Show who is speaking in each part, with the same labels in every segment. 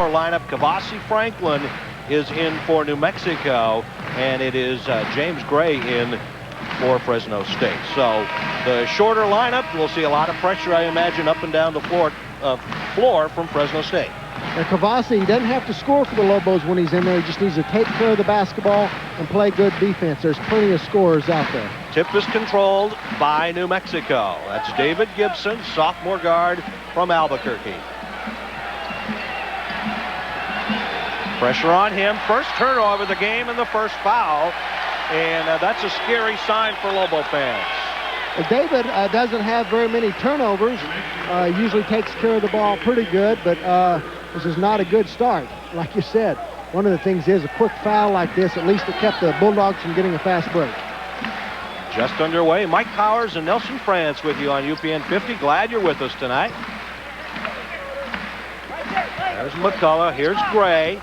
Speaker 1: lineup. Kavasi Franklin is in for New Mexico, and it is James Gray in for Fresno State. So the shorter lineup, we'll see a lot of pressure, I imagine, up and down the floor from Fresno State.
Speaker 2: And Kavasi, he doesn't have to score for the Lobos when he's in there. He just needs to take care of the basketball and play good defense. There's plenty of scorers out there.
Speaker 1: Tip is controlled by New Mexico. That's David Gibson, sophomore guard from Albuquerque. Pressure on him. First turnover of the game and the first foul. And that's a scary sign for Lobo fans.
Speaker 2: David doesn't have very many turnovers. Usually takes care of the ball pretty good, but this is not a good start. Like you said, one of the things is a quick foul like this, at least it kept the Bulldogs from getting a fast break.
Speaker 1: Just underway. Mike Powers and Nelson France with you on UPN 50. Glad you're with us tonight. There's McCullough. Here's Gray.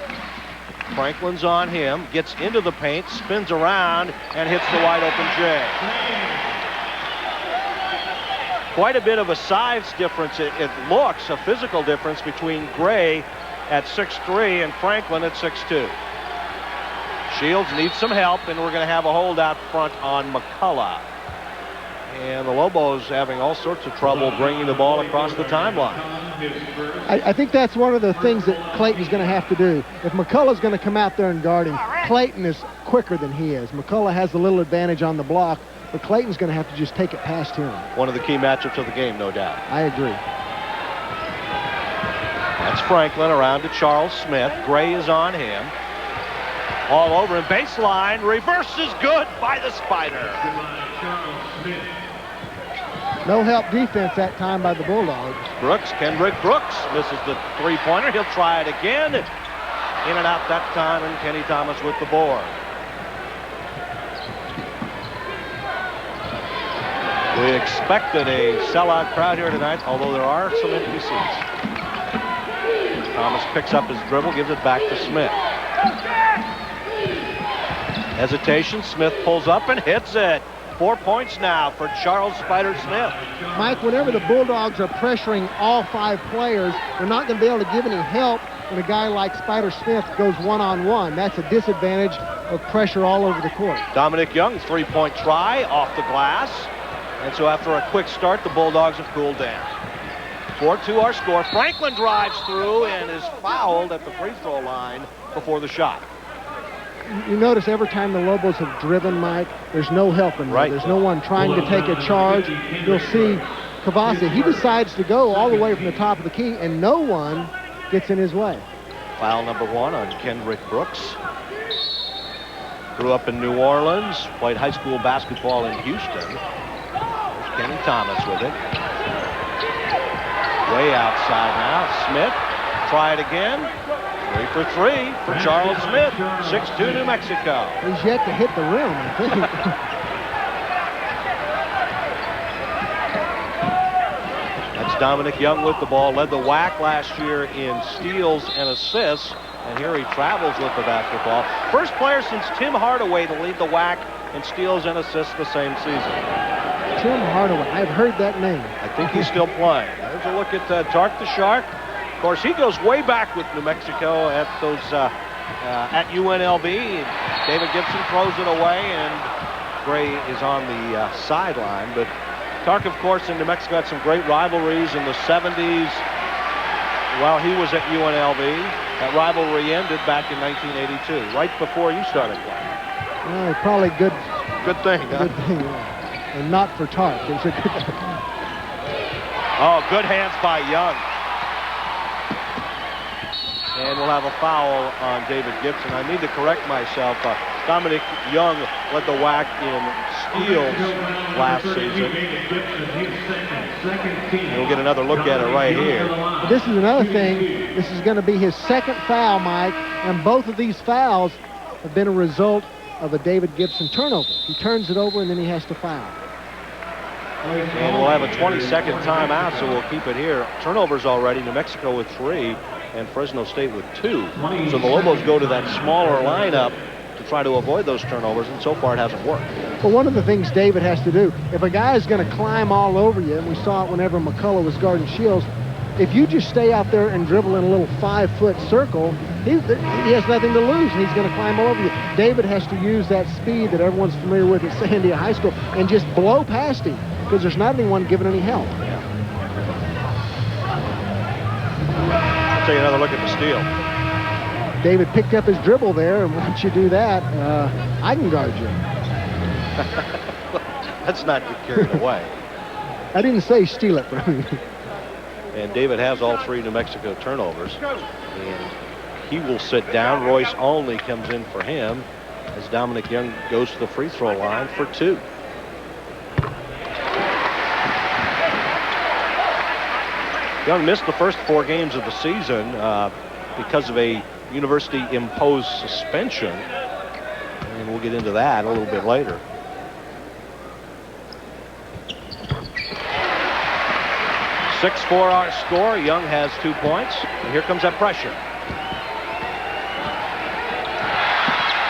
Speaker 1: Franklin's on him. Gets into the paint, spins around, and hits the wide open J. Quite a bit of a size difference. It looks a physical difference between Gray at 6'3" and Franklin at 6'2". Shields needs some help, and we're going to have a hold out front on McCullough. And the Lobos having all sorts of trouble bringing the ball across the timeline.
Speaker 2: I think that's one of the things that Clayton's going to have to do. If McCullough's going to come out there and guard him, Clayton is quicker than he is. McCullough has a little advantage on the block, but Clayton's going to have to just take it past him.
Speaker 1: One of the key matchups of the game, no doubt.
Speaker 2: I agree.
Speaker 1: That's Franklin around to Charles Smith. Gray is on him. All over him. Baseline. Reverse is good by the Spider.
Speaker 2: No help defense that time by the Bulldogs.
Speaker 1: Kendrick Brooks misses the three-pointer. He'll try it again. In and out that time, and Kenny Thomas with the board. We expected a sellout crowd here tonight, although there are some empty seats. Thomas picks up his dribble, gives it back to Smith. Hesitation. Smith pulls up and hits it. 4 points now for Charles Spider Smith.
Speaker 2: Mike, whenever the Bulldogs are pressuring all 5 players, they're not going to be able to give any help when a guy like Spider Smith goes one-on-one. That's a disadvantage of pressure all over the court.
Speaker 1: Dominic Young, three-point try off the glass. And so after a quick start, the Bulldogs have cooled down. 4-2 our score. Franklin drives through and is fouled at the free throw line before the shot.
Speaker 2: You notice every time the Lobos have driven, Mike, there's no help in there.
Speaker 1: Right.
Speaker 2: There's no one trying to take a charge. You'll see Kavasi, he decides to go all the way from the top of the key, and no one gets in his way.
Speaker 1: Foul number 1 on Kendrick Brooks. Grew up in New Orleans, played high school basketball in Houston. There's Kenny Thomas with it. Way outside now. Smith, try it again. 3 for 3 for Charles Smith. 6'2" New Mexico.
Speaker 2: He's yet to hit the rim, I think.
Speaker 1: That's Dominic Young with the ball. Led the WAC last year in steals and assists. And here he travels with the basketball. First player since Tim Hardaway to lead the WAC in steals and assists the same season.
Speaker 2: Tim Hardaway. I've heard that name.
Speaker 1: I think he's still playing. There's a look at Tark the Shark. Of course, he goes way back with New Mexico at those at UNLV. David Gibson throws it away, and Gray is on the sideline. But Tark, of course, in New Mexico had some great rivalries in the 70s while he was at UNLV. That rivalry ended back in 1982, right before you started playing.
Speaker 2: Well, probably good
Speaker 1: thing, huh?
Speaker 2: Good thing, yeah. And not for Tark. It was a good thing.
Speaker 1: Oh, good hands by Young. And we'll have a foul on David Gibson. I need to correct myself. Dominic Young led the WAC in steals last season. And we'll get another look at it right here.
Speaker 2: This is another thing. This is going to be his second foul, Mike, and both of these fouls have been a result of a David Gibson turnover. He turns it over, and then he has to foul.
Speaker 1: And we'll have a 20-second timeout, so we'll keep it here. Turnovers already. New Mexico with 3. And Fresno State with 2. So the Lobos go to that smaller lineup to try to avoid those turnovers, and so far it hasn't worked.
Speaker 2: Well, one of the things David has to do, if a guy is going to climb all over you, and we saw it whenever McCullough was guarding Shields, if you just stay out there and dribble in a little 5-foot circle, he has nothing to lose, and he's going to climb all over you. David has to use that speed that everyone's familiar with at Sandia High School and just blow past him because there's not anyone giving any help.
Speaker 1: Yeah. I'll take another look at the steal.
Speaker 2: David picked up his dribble there, and once you do that, I can guard you.
Speaker 1: Let's not get carried away.
Speaker 2: I didn't say steal it from you.
Speaker 1: And David has all 3 New Mexico turnovers. And he will sit down. Royce Olney comes in for him as Dominic Young goes to the free throw line for 2. Young missed the first 4 games of the season because of a university-imposed suspension. And we'll get into that a little bit later. A 6-4 score. Young has 2 points. And here comes that pressure.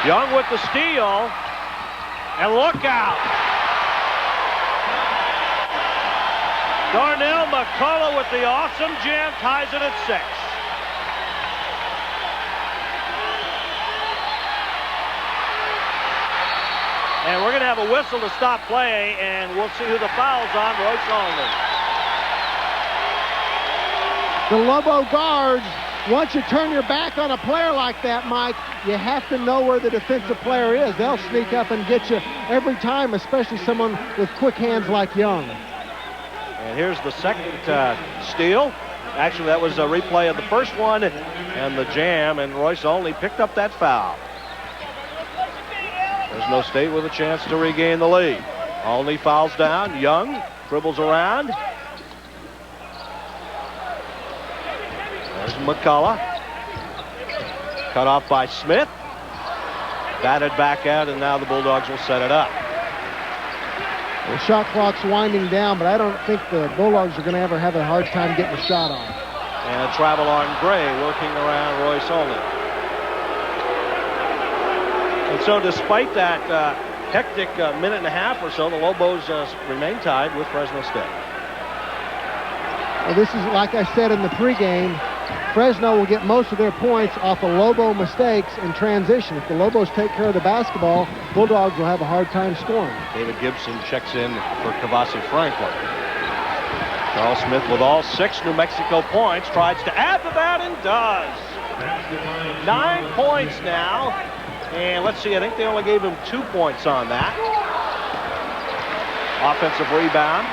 Speaker 1: Young with the steal. And look out. Darnell McCullough with the awesome jam ties it at 6. And we're going to have a whistle to stop play, and we'll see who the foul's on. Royce Olney.
Speaker 2: The Lobo guards, once you turn your back on a player like that, Mike, you have to know where the defensive player is. They'll sneak up and get you every time, especially someone with quick hands like Young.
Speaker 1: And here's the second steal. Actually, that was a replay of the first one and the jam, and Royce Olney picked up that foul. Fresno State with a chance to regain the lead. Olney fouls down. Young dribbles around. There's McCullough. Cut off by Smith. Batted back out, and now the Bulldogs will set it up.
Speaker 2: The shot clock's winding down, but I don't think the Bulldogs are going to ever have a hard time getting a shot off.
Speaker 1: And a travel on Gray working around Royce Olney. And so despite that hectic minute and a half or so, the Lobos remain tied with Fresno State.
Speaker 2: Well, this is, like I said in the pregame, Fresno will get most of their points off of Lobo mistakes in transition. If the Lobos take care of the basketball, Bulldogs will have a hard time scoring.
Speaker 1: David Gibson checks in for Kavasi Franklin. Charles Smith with all 6 New Mexico points, tries to add to that and does. 9 points now. And let's see, I think they only gave him 2 points on that. Offensive rebound.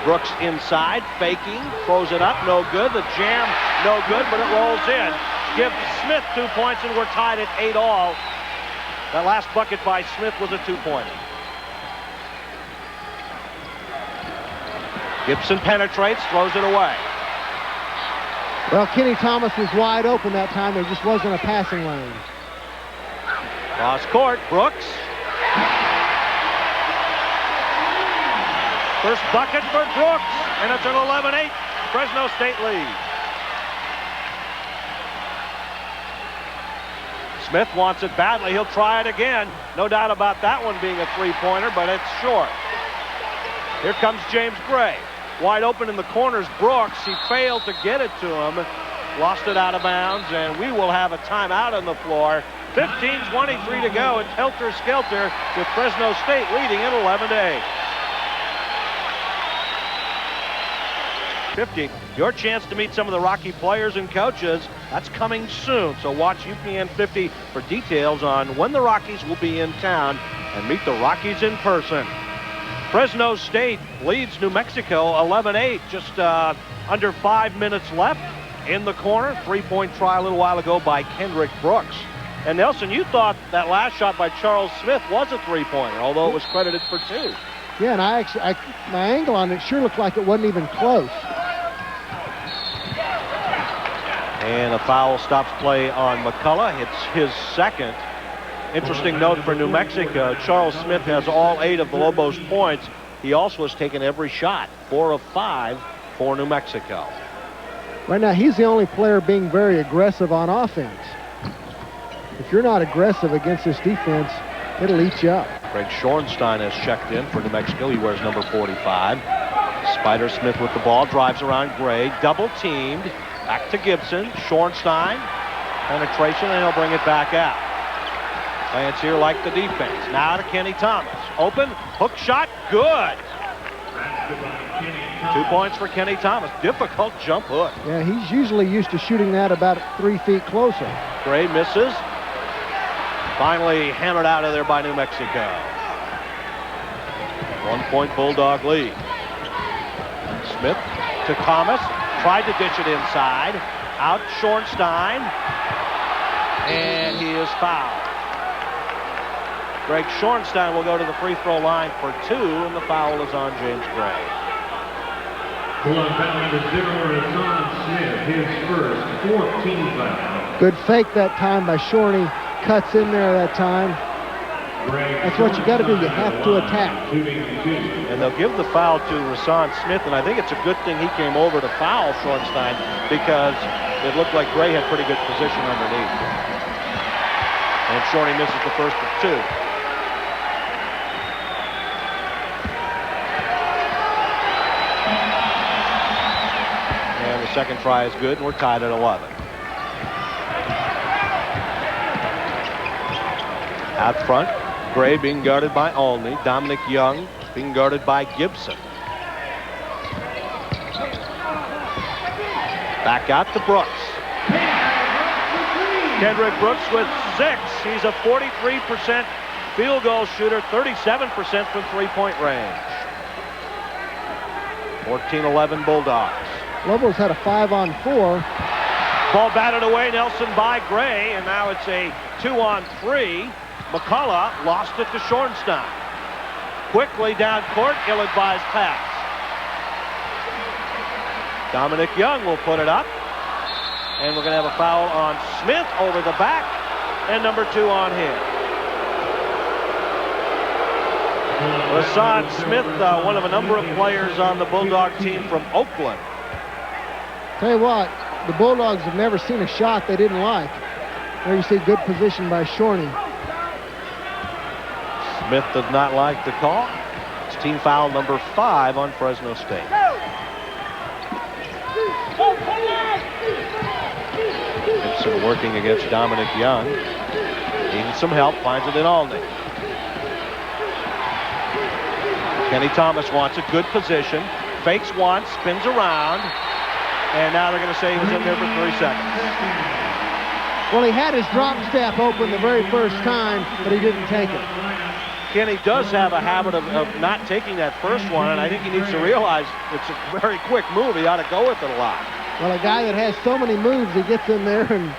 Speaker 1: Brooks inside, faking, throws it up, no good. The jam, no good, but it rolls in. Give Smith 2 points, and we're tied at 8-all. That last bucket by Smith was a 2-pointer. Gibson penetrates, throws it away.
Speaker 2: Well, Kenny Thomas was wide open that time. There just wasn't a passing lane.
Speaker 1: Cross court, Brooks. First bucket for Brooks, and it's an 11-8 Fresno State lead. Smith wants it badly. He'll try it again. No doubt about that one being a 3-pointer, but it's short. Here comes James Gray. Wide open in the corners, Brooks. He failed to get it to him. Lost it out of bounds, and we will have a timeout on the floor. 15:23 to go. It's helter-skelter with Fresno State leading at 11-8. 50. Your chance to meet some of the Rocky players and coaches, that's coming soon. So watch UPN 50 for details on when the Rockies will be in town and meet the Rockies in person. Fresno State leads New Mexico 11-8, just under 5 minutes left. In the corner, 3-point try a little while ago by Kendrick Brooks. And Nelson, you thought that last shot by Charles Smith was a 3-pointer, although it was credited for 2.
Speaker 2: Yeah, and my angle on it sure looked like it wasn't even close.
Speaker 1: And a foul stops play on McCullough. It's his second. Interesting note for New Mexico, Charles Smith has all 8 of the Lobos' points. He also has taken every shot, 4 of 5 for New Mexico.
Speaker 2: Right now, he's the only player being very aggressive on offense. If you're not aggressive against this defense, it'll eat you up.
Speaker 1: Greg Schornstein has checked in for New Mexico. He wears number 45. Spider Smith with the ball, drives around Gray, double teamed, back to Gibson, Schornstein, penetration, and he'll bring it back out. Fans here like the defense. Now to Kenny Thomas, open, hook shot, good. 2 points for Kenny Thomas, difficult jump hook.
Speaker 2: Yeah, he's usually used to shooting that about 3 feet closer.
Speaker 1: Gray misses, finally hammered out of there by New Mexico. 1 point Bulldog lead. Smith to Thomas, tried to ditch it inside, out Schornstein, and he is fouled. Greg Schornstein will go to the free throw line for 2, and the foul is on James Gray.
Speaker 3: Foul number 0, Rasan Smith, his first 14th foul.
Speaker 2: Good fake that time by Shorney. Cuts in there that time. That's what you got to do. You have to attack.
Speaker 1: And they'll give the foul to Rasan Smith, and I think it's a good thing he came over to foul Schornstein because it looked like Gray had pretty good position underneath. And Shorney misses the first of 2. And the second try is good, and we're tied at 11. Out front, Gray being guarded by Olney. Dominic Young being guarded by Gibson. Back out to Brooks. Kendrick Brooks with 6. He's a 43% field goal shooter, 37% from three-point range. 14-11 Bulldogs.
Speaker 2: Lobos had a 5-on-4.
Speaker 1: Ball batted away, Nelson by Gray, and now it's a 2-on-3. McCullough lost it to Schornstein. Quickly down court, ill-advised pass. Dominic Young will put it up. And we're going to have a foul on Smith over the back. And number 2 on him. Rasan Smith, one of a number of players on the Bulldog team from Oakland.
Speaker 2: Tell you what, the Bulldogs have never seen a shot they didn't like. There you see good position by Shorney.
Speaker 1: Smith does not like the call. It's team foul number 5 on Fresno State. Gibson working against Dominic Young. Needing some help, finds it in Olney. Kenny Thomas wants a good position. Fakes once, spins around. And now they're going to say he was in there for 3 seconds.
Speaker 2: Well, he had his drop step open the very first time, but he didn't take it.
Speaker 1: Kenny does have a habit of not taking that first one, and I think he needs to realize it's a very quick move. He ought to go with it a lot.
Speaker 2: Well, a guy that has so many moves, he gets in there and...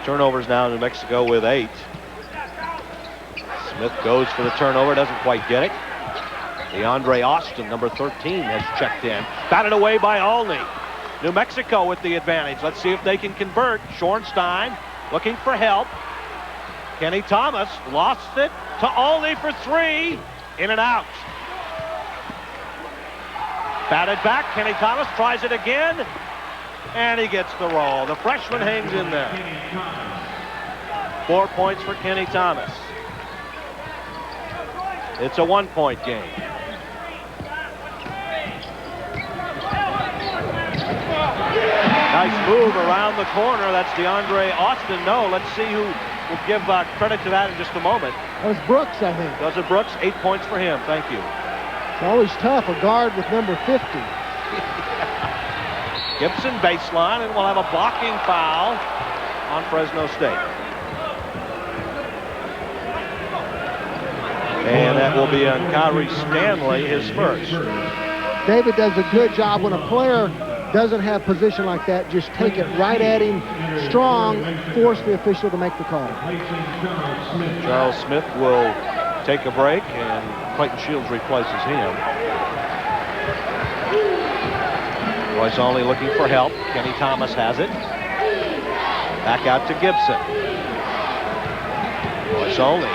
Speaker 1: Turnovers now in New Mexico with 8. Smith goes for the turnover, doesn't quite get it. DeAndre Austin, number 13, has checked in. Batted away by Olney. New Mexico with the advantage. Let's see if they can convert. Schornstein looking for help. Kenny Thomas lost it to Olney for 3. In and out. Batted back. Kenny Thomas tries it again. And he gets the roll. The freshman hangs in there. 4 points for Kenny Thomas. It's a 1-point game. Nice move around the corner. That's DeAndre Austin. No, let's see who will give credit to that in just a moment.
Speaker 2: That was Brooks, I think.
Speaker 1: Does it Brooks? 8 points for him. Thank you.
Speaker 2: It's always tough, a guard with number 50.
Speaker 1: Gibson baseline, and we'll have a blocking foul on Fresno State. And that will be on Kyrie Stanley, his first.
Speaker 2: David does a good job when a player doesn't have position like that. Just take it right at him, strong, force the official to make the call.
Speaker 1: Charles Smith will take a break, and Clayton Shields replaces him. Royce only looking for help. Kenny Thomas has it. Back out to Gibson. Royce only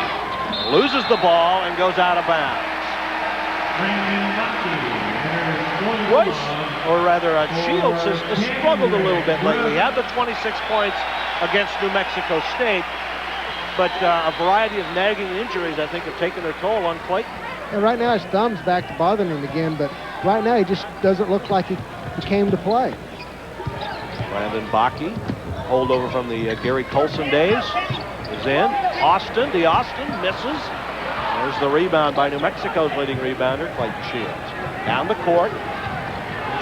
Speaker 1: loses the ball and goes out of bounds. Royce, or rather Shields, has struggled a little bit lately. He had the 26 points against New Mexico State, but a variety of nagging injuries, I think, have taken their toll on Clayton.
Speaker 2: And right now his thumb's back to bothering him again, but right now he just doesn't look like he came to play.
Speaker 1: Brandon Bakke, holdover from the Gary Colson days, is in. Austin, misses. There's the rebound by New Mexico's leading rebounder, Clayton Shields. Down the court.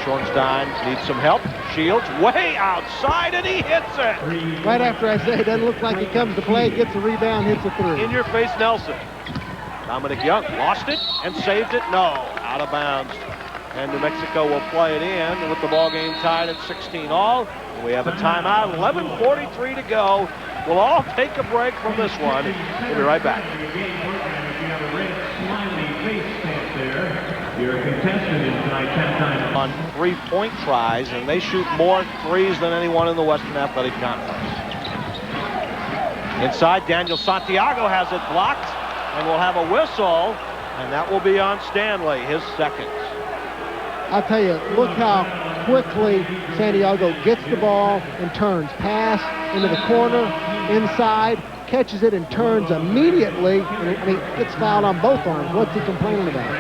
Speaker 1: Schornstein needs some help. Shields way outside, and he hits it.
Speaker 2: Right after I say it doesn't look like he comes to play, gets a rebound, hits a three.
Speaker 1: In your face, Nelson. Dominic Young lost it and saved it. No, out of bounds. And New Mexico will play it in with the ball game tied at 16 all. We have a timeout, 11:43 to go. We'll all take a break from this one. We'll be right back.
Speaker 3: Your contestant is tonight 10 times
Speaker 1: on 3-point tries, and they shoot more threes than anyone in the Western Athletic Conference. Inside, Daniel Santiago has it blocked, and we'll have a whistle, and that will be on Stanley, his second.
Speaker 2: I'll tell you, look how quickly Santiago gets the ball and turns. Pass into the corner, inside, catches it and turns immediately. I mean, gets fouled on both arms. What's he complaining about?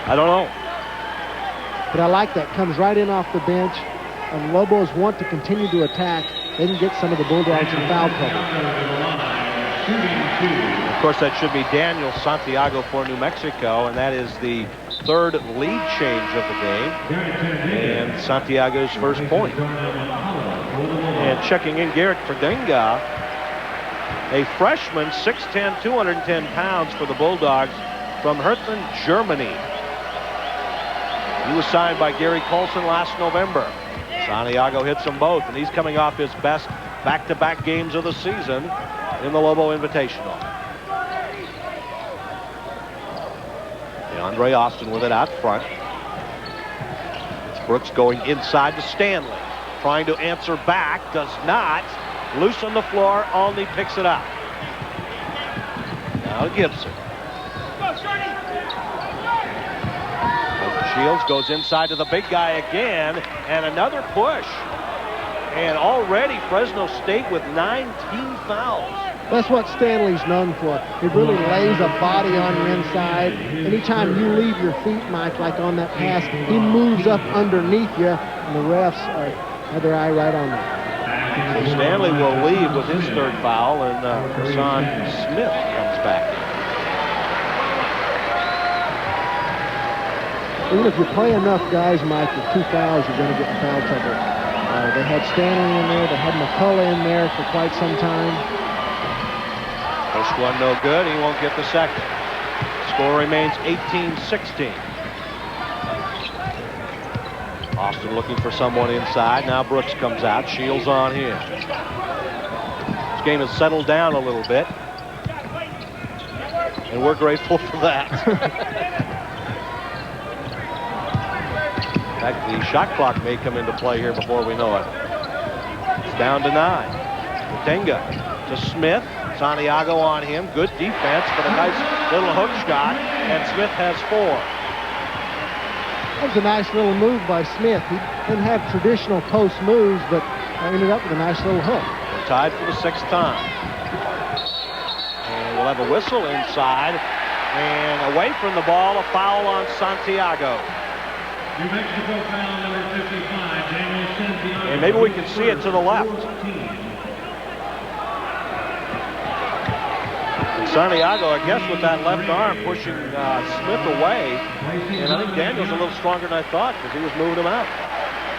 Speaker 1: I don't know.
Speaker 2: But I like that. Comes right in off the bench. And Lobos want to continue to attack. They can get some of the Bulldogs in foul trouble.
Speaker 1: Of course, that should be Daniel Santiago for New Mexico, and that is the third lead change of the game. And Santiago's first point. And checking in, Garrett Fredenga, a freshman, 6'10", 210 pounds for the Bulldogs from Herten, Germany. He was signed by Gary Colson last November. Santiago hits them both, and he's coming off his best back-to-back games of the season in the Lobo Invitational. DeAndre Austin with it out front. It's Brooks going inside to Stanley. Trying to answer back, does not. Loose on the floor, Alney picks it up. Now Gibson. Shields goes inside to the big guy again, and another push. And already Fresno State with 19 fouls.
Speaker 2: That's what Stanley's known for. He really lays a body on your inside. Anytime you leave your feet, Mike, like on that pass, he moves up underneath you, and the refs have their eye right on that.
Speaker 1: So Stanley will leave with his third foul, and Hassan Smith comes back.
Speaker 2: Even if you play enough guys, Mike, with 2 fouls, you're going to get in foul trouble. They had Stanley in there. They had McCullough in there for quite some time.
Speaker 1: First one no good. He won't get the second. Score remains 18-16. Austin looking for someone inside. Now Brooks comes out. Shields on him. This game has settled down a little bit, and we're grateful for that. In fact, the shot clock may come into play here before we know it. It's down to 9. Tenga to Smith. Santiago on him. Good defense, but a nice little hook shot, and Smith has 4.
Speaker 2: That was a nice little move by Smith. He didn't have traditional post moves, but ended up with a nice little hook.
Speaker 1: We're tied for the 6th time. And we'll have a whistle inside, and away from the ball, a foul on Santiago.
Speaker 3: New Mexico foul number 55, Daniel Santiago.
Speaker 1: And maybe we can see it to the left. And Santiago, I guess, with that left arm pushing Smith away. And I think Daniel's a little stronger than I thought because he was moving him out.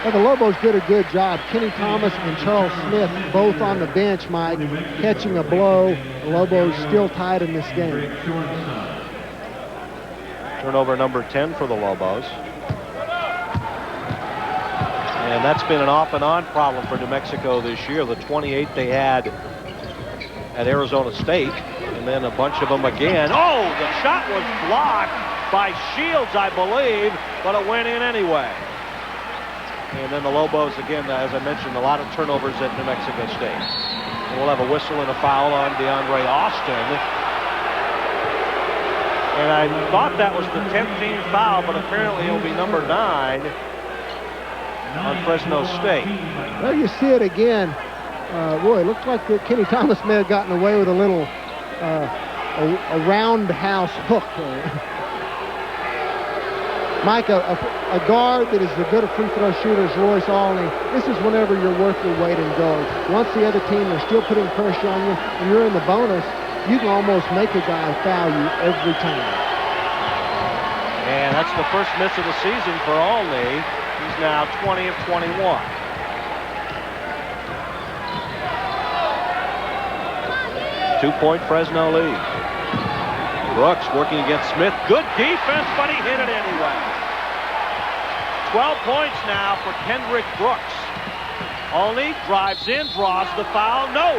Speaker 2: Well, the Lobos did a good job. Kenny Thomas and Charles Smith both on the bench, Mike, catching a blow. The Lobos still tied in this game.
Speaker 1: Turnover number 10 for the Lobos. And that's been an off and on problem for New Mexico this year. The 28 they had at Arizona State, and then a bunch of them again. Oh, the shot was blocked by Shields, I believe, but it went in anyway. And then the Lobos, again, as I mentioned, a lot of turnovers at New Mexico State. And we'll have a whistle and a foul on DeAndre Austin. And I thought that was the 10th team foul, but apparently it'll be number 9. On Fresno State.
Speaker 2: Well, you see it again. Boy, it looks like Kenny Thomas may have gotten away with a little a roundhouse hook. Mike, a guard that is as good a free throw shooter as Royce Olney, this is whenever you're worth your weight in gold. Once the other team are still putting pressure on you and you're in the bonus, you can almost make a guy foul you every time.
Speaker 1: And that's the first miss of the season for Olney. He's now 20 of 21. Two-point Fresno lead. Brooks working against Smith. Good defense, but he hit it anyway. 12 points now for Kendrick Brooks. Olney drives in, draws the foul. No.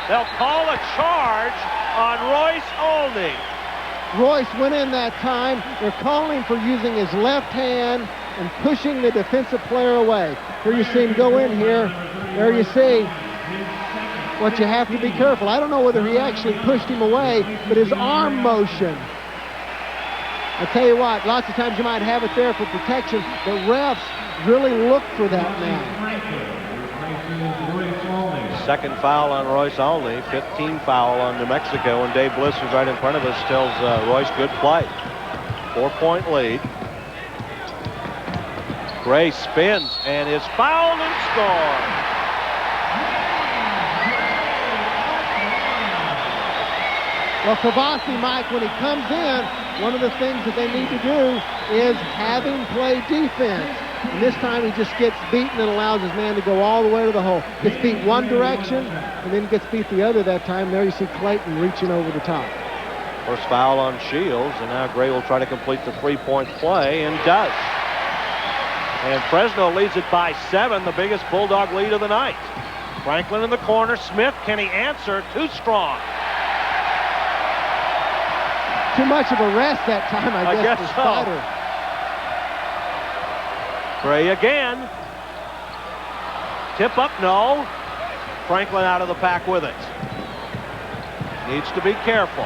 Speaker 1: They'll call a charge on Royce Olney.
Speaker 2: Royce went in that time. They're calling for using his left hand and pushing the defensive player away. Here you see him go in here. There you see what you have to be careful. I don't know whether he actually pushed him away, but his arm motion. I tell you what, lots of times you might have it there for protection, but refs really look for that now.
Speaker 1: Second foul on Royce Olney, 15 foul on New Mexico, and Dave Bliss, who's right in front of us, tells Royce good play. 4-point lead. Gray spins and is fouled and scored.
Speaker 2: Well, Kavasi, Mike, when he comes in, one of the things that they need to do is have him play defense. And this time he just gets beaten and allows his man to go all the way to the hole. Gets beat one direction and then gets beat the other that time. There you see Clayton reaching over the top.
Speaker 1: First foul on Shields, and now Gray will try to complete the three-point play and does. And Fresno leads it by 7, the biggest Bulldog lead of the night. Franklin in the corner. Smith, can he answer? Too strong.
Speaker 2: Too much of a rest that time, I guess for Spider.
Speaker 1: Gray again. Tip up, no. Franklin out of the pack with it. Needs to be careful.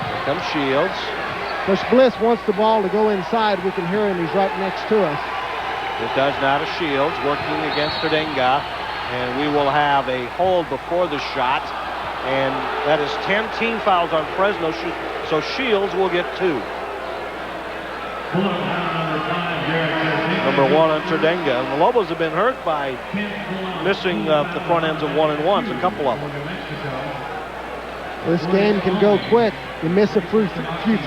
Speaker 1: Here comes Shields.
Speaker 2: Coach Bliss wants the ball to go inside. We can hear him. He's right next to us.
Speaker 1: It does now to Shields, working against Erdenga. And we will have a hold before the shot. And that is 10 team fouls on Fresno, so Shields will get 2. Number 1 on Erdenga. And the Lobos have been hurt by missing the front ends of 1-and-1s, a couple of them.
Speaker 2: This game can go quick. You miss a few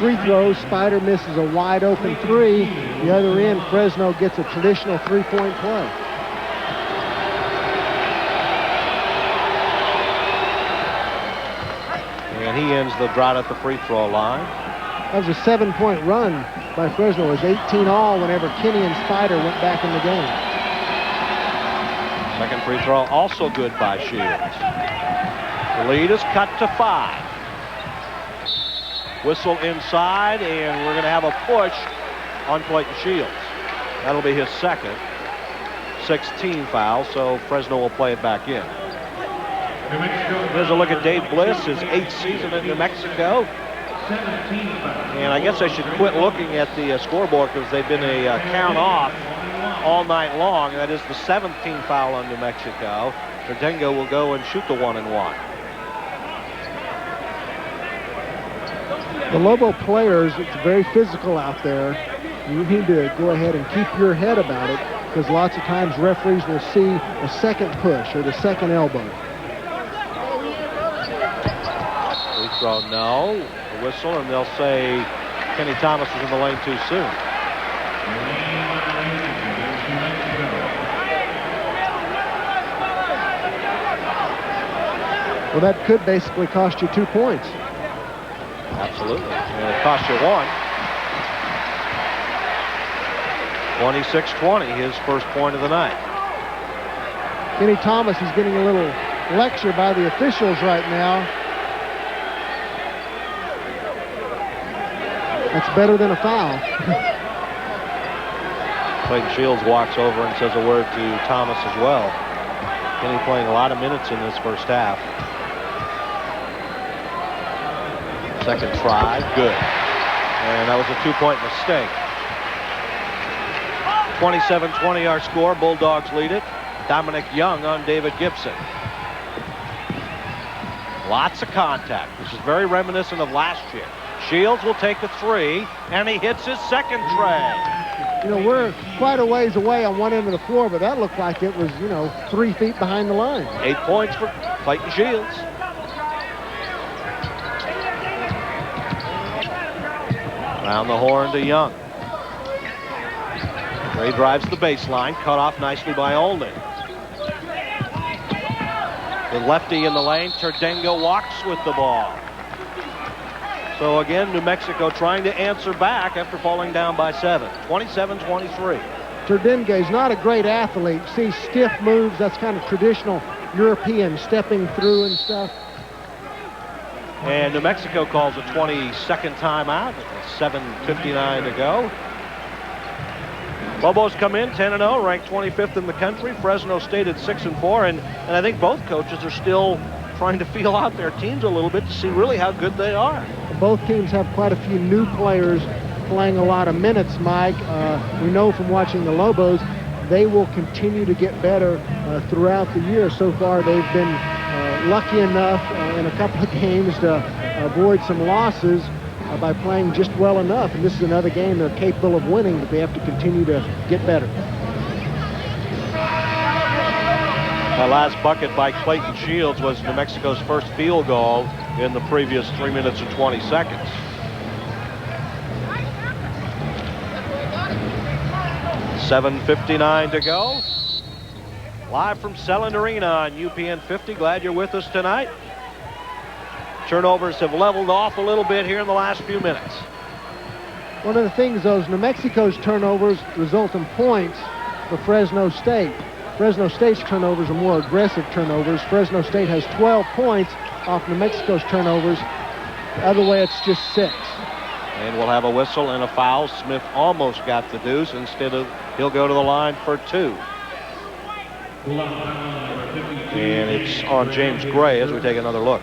Speaker 2: free throws. Spider misses a wide open 3. The other end, Fresno gets a traditional 3-point play.
Speaker 1: And he ends the drought at the free throw line.
Speaker 2: That was a 7-point run by Fresno. It was 18 all whenever Kenny and Spider went back in the game.
Speaker 1: Second free throw also good by Shields. The lead is cut to 5. Whistle inside, and we're going to have a push on Clayton Shields. That'll be his second. 16 foul, so Fresno will play it back in. Here's a look at Dave Bliss, his 8th season in New Mexico. And I guess I should quit looking at the scoreboard because they've been a count off all night long. That is the 17th foul on New Mexico. Erdenga will go and shoot the 1-and-1.
Speaker 2: The Lobo players, it's very physical out there. You need to go ahead and keep your head about it because lots of times referees will see a second push or the second elbow.
Speaker 1: Free throw, no. The whistle, and they'll say Kenny Thomas was in the lane too soon.
Speaker 2: Well, that could basically cost you 2 points.
Speaker 1: Absolutely. And it cost you 1. 26-20, his first point of the night.
Speaker 2: Kenny Thomas is getting a little lecture by the officials right now. That's better than a foul.
Speaker 1: Clayton Shields walks over and says a word to Thomas as well. Kenny playing a lot of minutes in this first half. Second try, good. And that was a 2-point mistake. 27-20 our score. Bulldogs lead it. Dominic Young on David Gibson. Lots of contact. This is very reminiscent of last year. Shields will take a 3, and he hits his second tray.
Speaker 2: You know, we're quite a ways away on one end of the floor, but that looked like it was, 3 feet behind the line.
Speaker 1: 8 points for Clayton Shields. Around the horn to Young. Gray drives the baseline, cut off nicely by Olney. The lefty in the lane, Terdengo walks with the ball. So again, New Mexico trying to answer back after falling down by 7, 27-23.
Speaker 2: Terdengo is not a great athlete. See stiff moves, that's kind of traditional European stepping through and stuff.
Speaker 1: And New Mexico calls a 22nd timeout. 7:59 to go. Lobos come in 10-0, ranked 25th in the country. Fresno State at 6-4, and I think both coaches are still trying to feel out their teams a little bit to see really how good they are.
Speaker 2: Both teams have quite a few new players playing a lot of minutes, Mike. We know from watching the Lobos, they will continue to get better throughout the year. So far, they've been lucky enough in a couple of games to avoid some losses by playing just well enough. And this is another game they're capable of winning, but they have to continue to get better.
Speaker 1: That last bucket by Clayton Shields was New Mexico's first field goal in the previous 3 minutes and 20 seconds. $7:59 to go. Live from Selland Arena on UPN 50. Glad you're with us tonight. Turnovers have leveled off a little bit here in the last few minutes.
Speaker 2: One of the things, though, is New Mexico's turnovers result in points for Fresno State. Fresno State's turnovers are more aggressive turnovers. Fresno State has 12 points off New Mexico's turnovers. The other way, it's just 6.
Speaker 1: And we'll have a whistle and a foul. Smith almost got the deuce. Instead of, he'll go to the line for 2. And it's on James Gray as we take another look.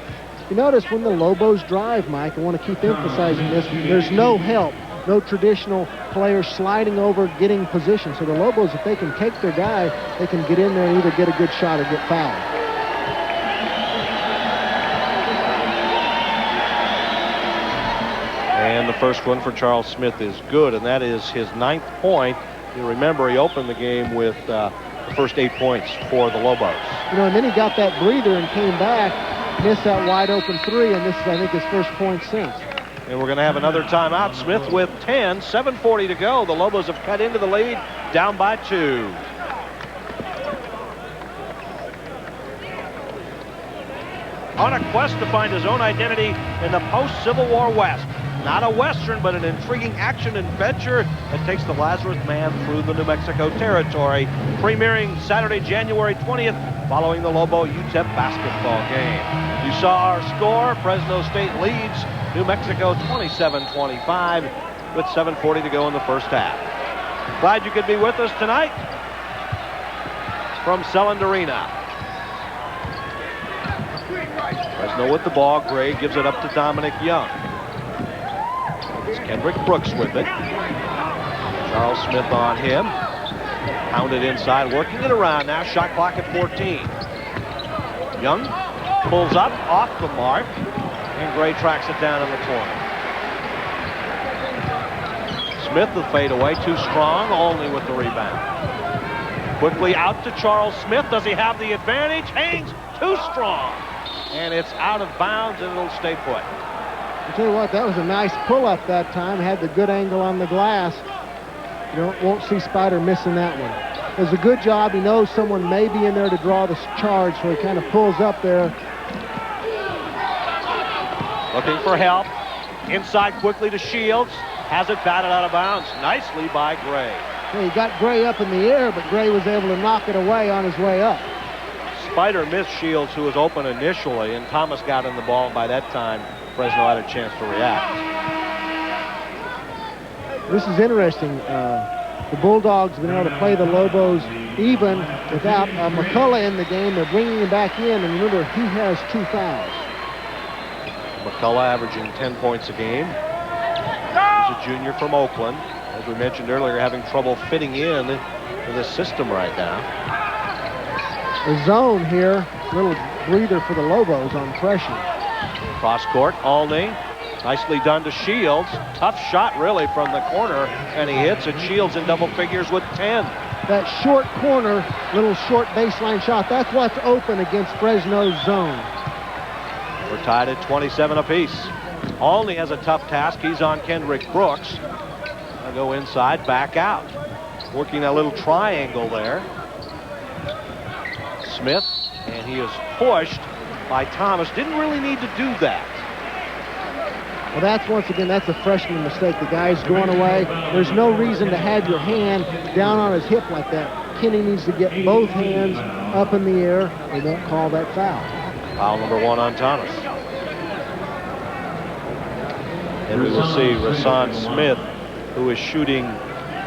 Speaker 2: You notice when the Lobos drive, Mike, I want to keep emphasizing this, there's no help, no traditional players sliding over, getting position. So the Lobos, if they can take their guy, they can get in there and either get a good shot or get fouled.
Speaker 1: And the first one for Charles Smith is good, and that is his 9th point. You remember he opened the game with the first 8 points for the Lobos.
Speaker 2: And then he got that breather and came back, missed that wide open 3, and this is, I think, his first point since.
Speaker 1: And we're going to have another timeout. Smith with 10, 7:40 to go. The Lobos have cut into the lead, down by 2. On a quest to find his own identity in the post-Civil War West. Not a Western, but an intriguing action adventure that takes the Lazarus Man through the New Mexico territory. Premiering Saturday, January 20th, following the Lobo UTEP basketball game. You saw our score. Fresno State leads New Mexico 27-25 with 7:40 to go in the first half. Glad you could be with us tonight from Selland Arena. Fresno with the ball. Gray gives it up to Dominic Young. It's Kendrick Brooks with it. Charles Smith on him. Pounded inside, working it around now. Shot clock at 14. Young pulls up off the mark, and Gray tracks it down in the corner. Smith the fade away, too strong, only with the rebound. Quickly out to Charles Smith. Does he have the advantage? Haynes, too strong. And it's out of bounds, and it'll stay put.
Speaker 2: I'll tell you what, that was a nice pull-up that time. Had the good angle on the glass. You won't see Spider missing that one. It was a good job. He knows someone may be in there to draw the charge, so he kind of pulls up there.
Speaker 1: Looking for help. Inside quickly to Shields. Has it batted out of bounds. Nicely by Gray.
Speaker 2: He got Gray up in the air, but Gray was able to knock it away on his way up.
Speaker 1: Spider missed Shields, who was open initially, and Thomas got in the ball, and by that time, Fresno had a chance to react.
Speaker 2: This is interesting. The Bulldogs have been able to play the Lobos even without McCullough in the game. They're bringing him back in, and remember, he has 2 fouls.
Speaker 1: McCullough averaging 10 points a game. He's a junior from Oakland. As we mentioned earlier, having trouble fitting in to this system right now.
Speaker 2: The zone here, little breather for the Lobos on pressure.
Speaker 1: Cross court, Olney. Nicely done to Shields. Tough shot, really, from the corner, and he hits it. Shields in double figures with 10.
Speaker 2: That short corner, little short baseline shot, that's what's open against Fresno's zone.
Speaker 1: We're tied at 27 apiece. Olney has a tough task. He's on Kendrick Brooks. I'll go inside, back out. Working that little triangle there. Smith, and he is pushed by Thomas. Didn't really need to do that.
Speaker 2: Well, that's, once again, that's a freshman mistake. The guy's going away. There's no reason to have your hand down on his hip like that. Kenny needs to get both hands up in the air. They won't call that foul.
Speaker 1: Foul number 1 on Thomas. And we will see Rasan Smith, who is shooting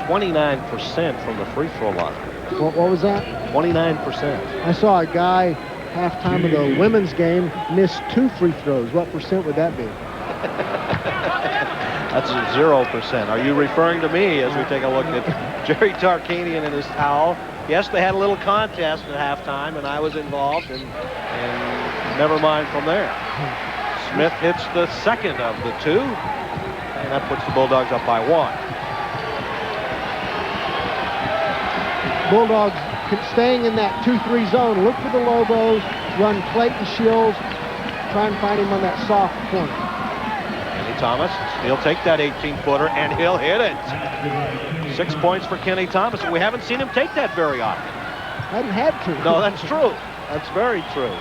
Speaker 1: 29% from the free throw line.
Speaker 2: What was that?
Speaker 1: 29%.
Speaker 2: I saw a guy halftime of the women's game miss 2 free throws. What percent would that be?
Speaker 1: That's 0%. Are you referring to me as we take a look at Jerry Tarkanian and his towel? Yes, they had a little contest at halftime, and I was involved, and never mind from there. Smith hits the second of the 2, and that puts the Bulldogs up by 1.
Speaker 2: Bulldogs staying in that 2-3 zone. Look for the Lobos, run Clayton Shields, try and find him on that soft corner.
Speaker 1: Kenny Thomas, he'll take that 18-footer, and he'll hit it. 6 points for Kenny Thomas, and we haven't seen him take that very often.
Speaker 2: Hadn't had to.
Speaker 1: No, that's true. That's very true.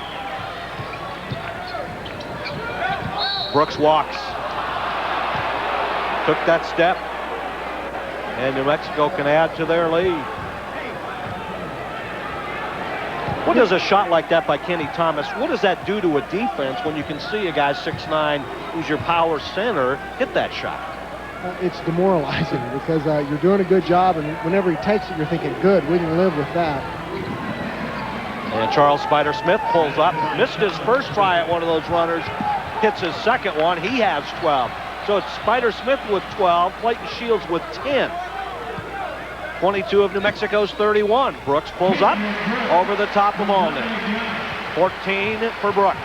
Speaker 1: Brooks walks. Took that step. And New Mexico can add to their lead. What does a shot like that by Kenny Thomas, what does that do to a defense when you can see a guy 6'9", who's your power center, hit that shot?
Speaker 2: It's demoralizing because you're doing a good job, and whenever he takes it, you're thinking, good, we can live with that.
Speaker 1: And Charles Spider-Smith pulls up, missed his first try at one of those runners, hits his second one. He has 12. So it's Spider-Smith with 12, Clayton Shields with 10. 22 of New Mexico's 31. Brooks pulls up over the top of Olney. 14 for Brooks.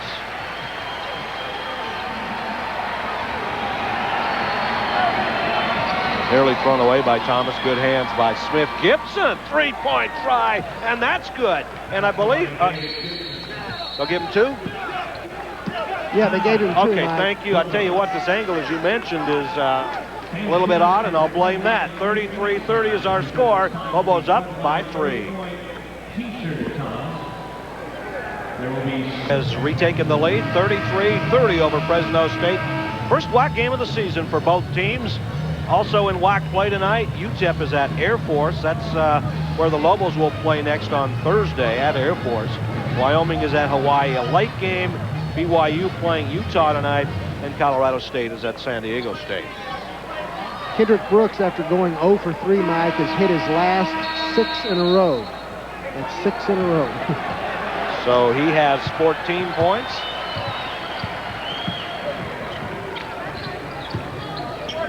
Speaker 1: Nearly thrown away by Thomas. Good hands by Smith. Gibson, three-point try, and that's good. And I believe they'll give him 2.
Speaker 2: Yeah, they gave him 2.
Speaker 1: Okay, thank you. I tell you what, this angle, as you mentioned, is a little bit odd, and I'll blame that. 33-30 is our score. Lobos up by 3. Has retaken the lead, 33-30 over Fresno State. First WAC game of the season for both teams. Also in WAC play tonight, UTEP is at Air Force. That's where the Lobos will play next on Thursday at Air Force. Wyoming is at Hawaii. A late game. BYU playing Utah tonight, and Colorado State is at San Diego State.
Speaker 2: Kendrick Brooks, after going 0 for 3, Mike, has hit his last 6 in a row. That's 6 in a row.
Speaker 1: So he has 14 points.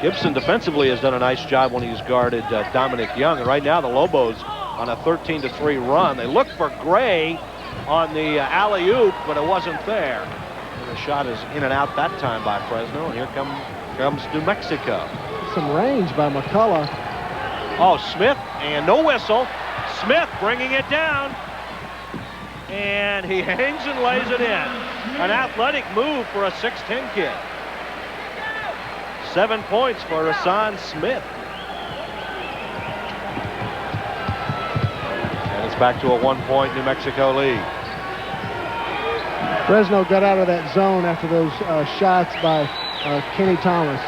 Speaker 1: Gibson defensively has done a nice job when he's guarded Dominic Young. And right now the Lobos on a 13-3 run. They look for Gray on the alley-oop, but it wasn't there. And the shot is in and out that time by Fresno. And here comes New Mexico.
Speaker 2: Some range by McCullough.
Speaker 1: Oh, Smith, and no whistle. Smith bringing it down. And he hangs and lays it in. An athletic move for a 6'10 kid. 7 points for Rasan Smith. And it's back to a 1-point New Mexico lead.
Speaker 2: Fresno got out of that zone after those shots by Kenny Thomas.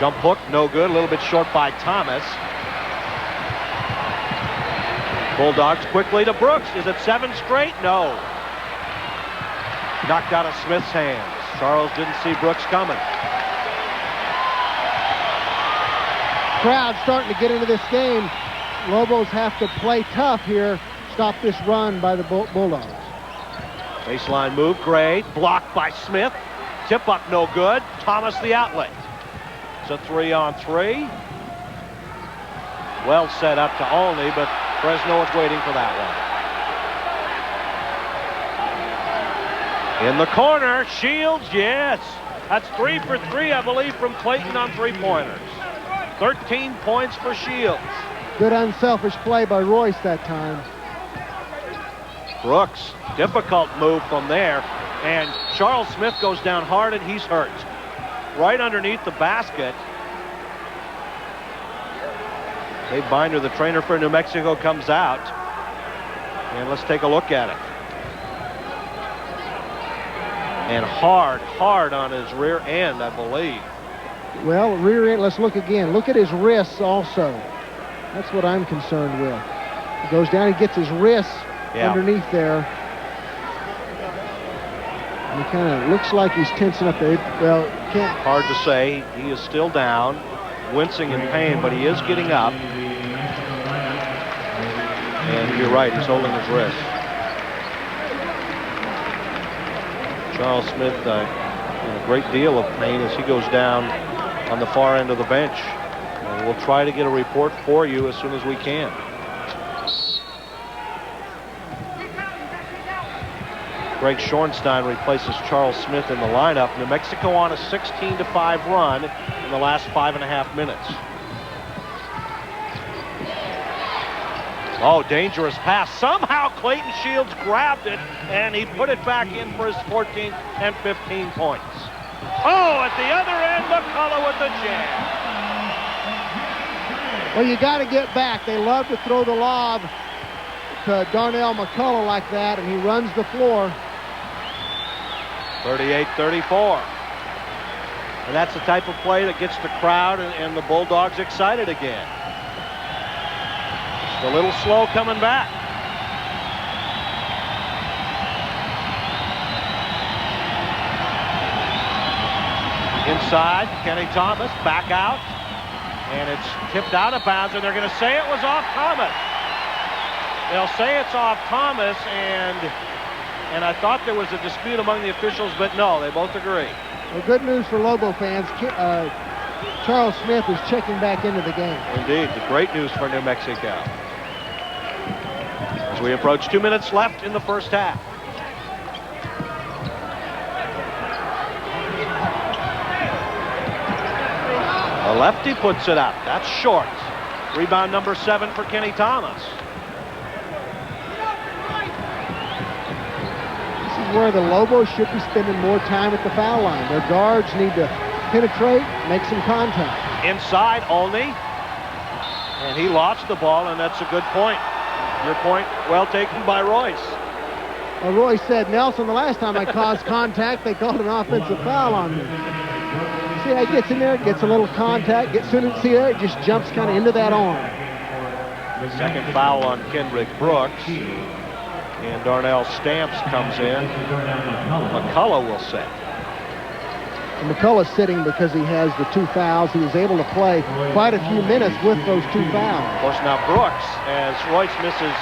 Speaker 1: Jump hook, no good. A little bit short by Thomas. Bulldogs quickly to Brooks. Is it 7 straight? No. Knocked out of Smith's hands. Charles didn't see Brooks coming.
Speaker 2: Crowd starting to get into this game. Lobos have to play tough here. Stop this run by the Bulldogs.
Speaker 1: Baseline move, Gray. Blocked by Smith. Tip up, no good. Thomas the outlet. It's a 3-on-3. Well set up to Olney, but Fresno is waiting for that one. In the corner, Shields, yes. That's 3 for 3, I believe, from Clayton on three-pointers. 13 points for Shields.
Speaker 2: Good unselfish play by Royce that time.
Speaker 1: Brooks, difficult move from there. And Charles Smith goes down hard and he's hurt. Right underneath the basket. Dave Binder, the trainer for New Mexico, comes out. And let's take a look at it. And hard on his rear end, I believe.
Speaker 2: Well, rear end, let's look again. Look at his wrists also. That's what I'm concerned with. He goes down, he gets his wrists underneath there. And he kind of looks like he's tensing up there. Well, can't.
Speaker 1: Hard to say. He is still down, wincing in pain, but he is getting up. And you're right, he's holding his wrist. Charles Smith in a great deal of pain as he goes down on the far end of the bench. And we'll try to get a report for you as soon as we can. Greg Schornstein replaces Charles Smith in the lineup. New Mexico on a 16-5 run in the last 5.5 minutes. Oh, dangerous pass. Somehow Clayton Shields grabbed it, and he put it back in for his 14th and 15 points. Oh, at the other end, McCullough with the jam.
Speaker 2: Well, you got to get back. They love to throw the lob to Darnell McCullough like that, and he runs the floor.
Speaker 1: 38-34. And that's the type of play that gets the crowd and the Bulldogs excited again. A little slow coming back. Inside, Kenny Thomas back out. And it's tipped out of bounds, and they're going to say it was off Thomas. They'll say it's off Thomas, and I thought there was a dispute among the officials, but no, they both agree.
Speaker 2: Well, good news for Lobo fans. Charles Smith is checking back into the game.
Speaker 1: Indeed, great news for New Mexico. As we approach 2 minutes left in the first half. The lefty puts it up. That's short. Rebound number 7 for Kenny Thomas.
Speaker 2: This is where the Lobos should be spending more time at the foul line. Their guards need to penetrate, make some contact.
Speaker 1: Inside, Olney. And he lost the ball, and that's a good point. Your point, well taken by Royce.
Speaker 2: Well, Royce said, Nelson, the last time I caused contact, they called an offensive foul on me. See how he gets in there, gets a little contact, gets soon as see there, it just jumps kind of into that arm.
Speaker 1: Second foul on Kendrick Brooks. And Darnell Stamps comes in. McCullough will set.
Speaker 2: And McCullough's sitting because he has the 2 fouls. He was able to play quite a few minutes with those 2 fouls.
Speaker 1: Of course, now Brooks, as Royce misses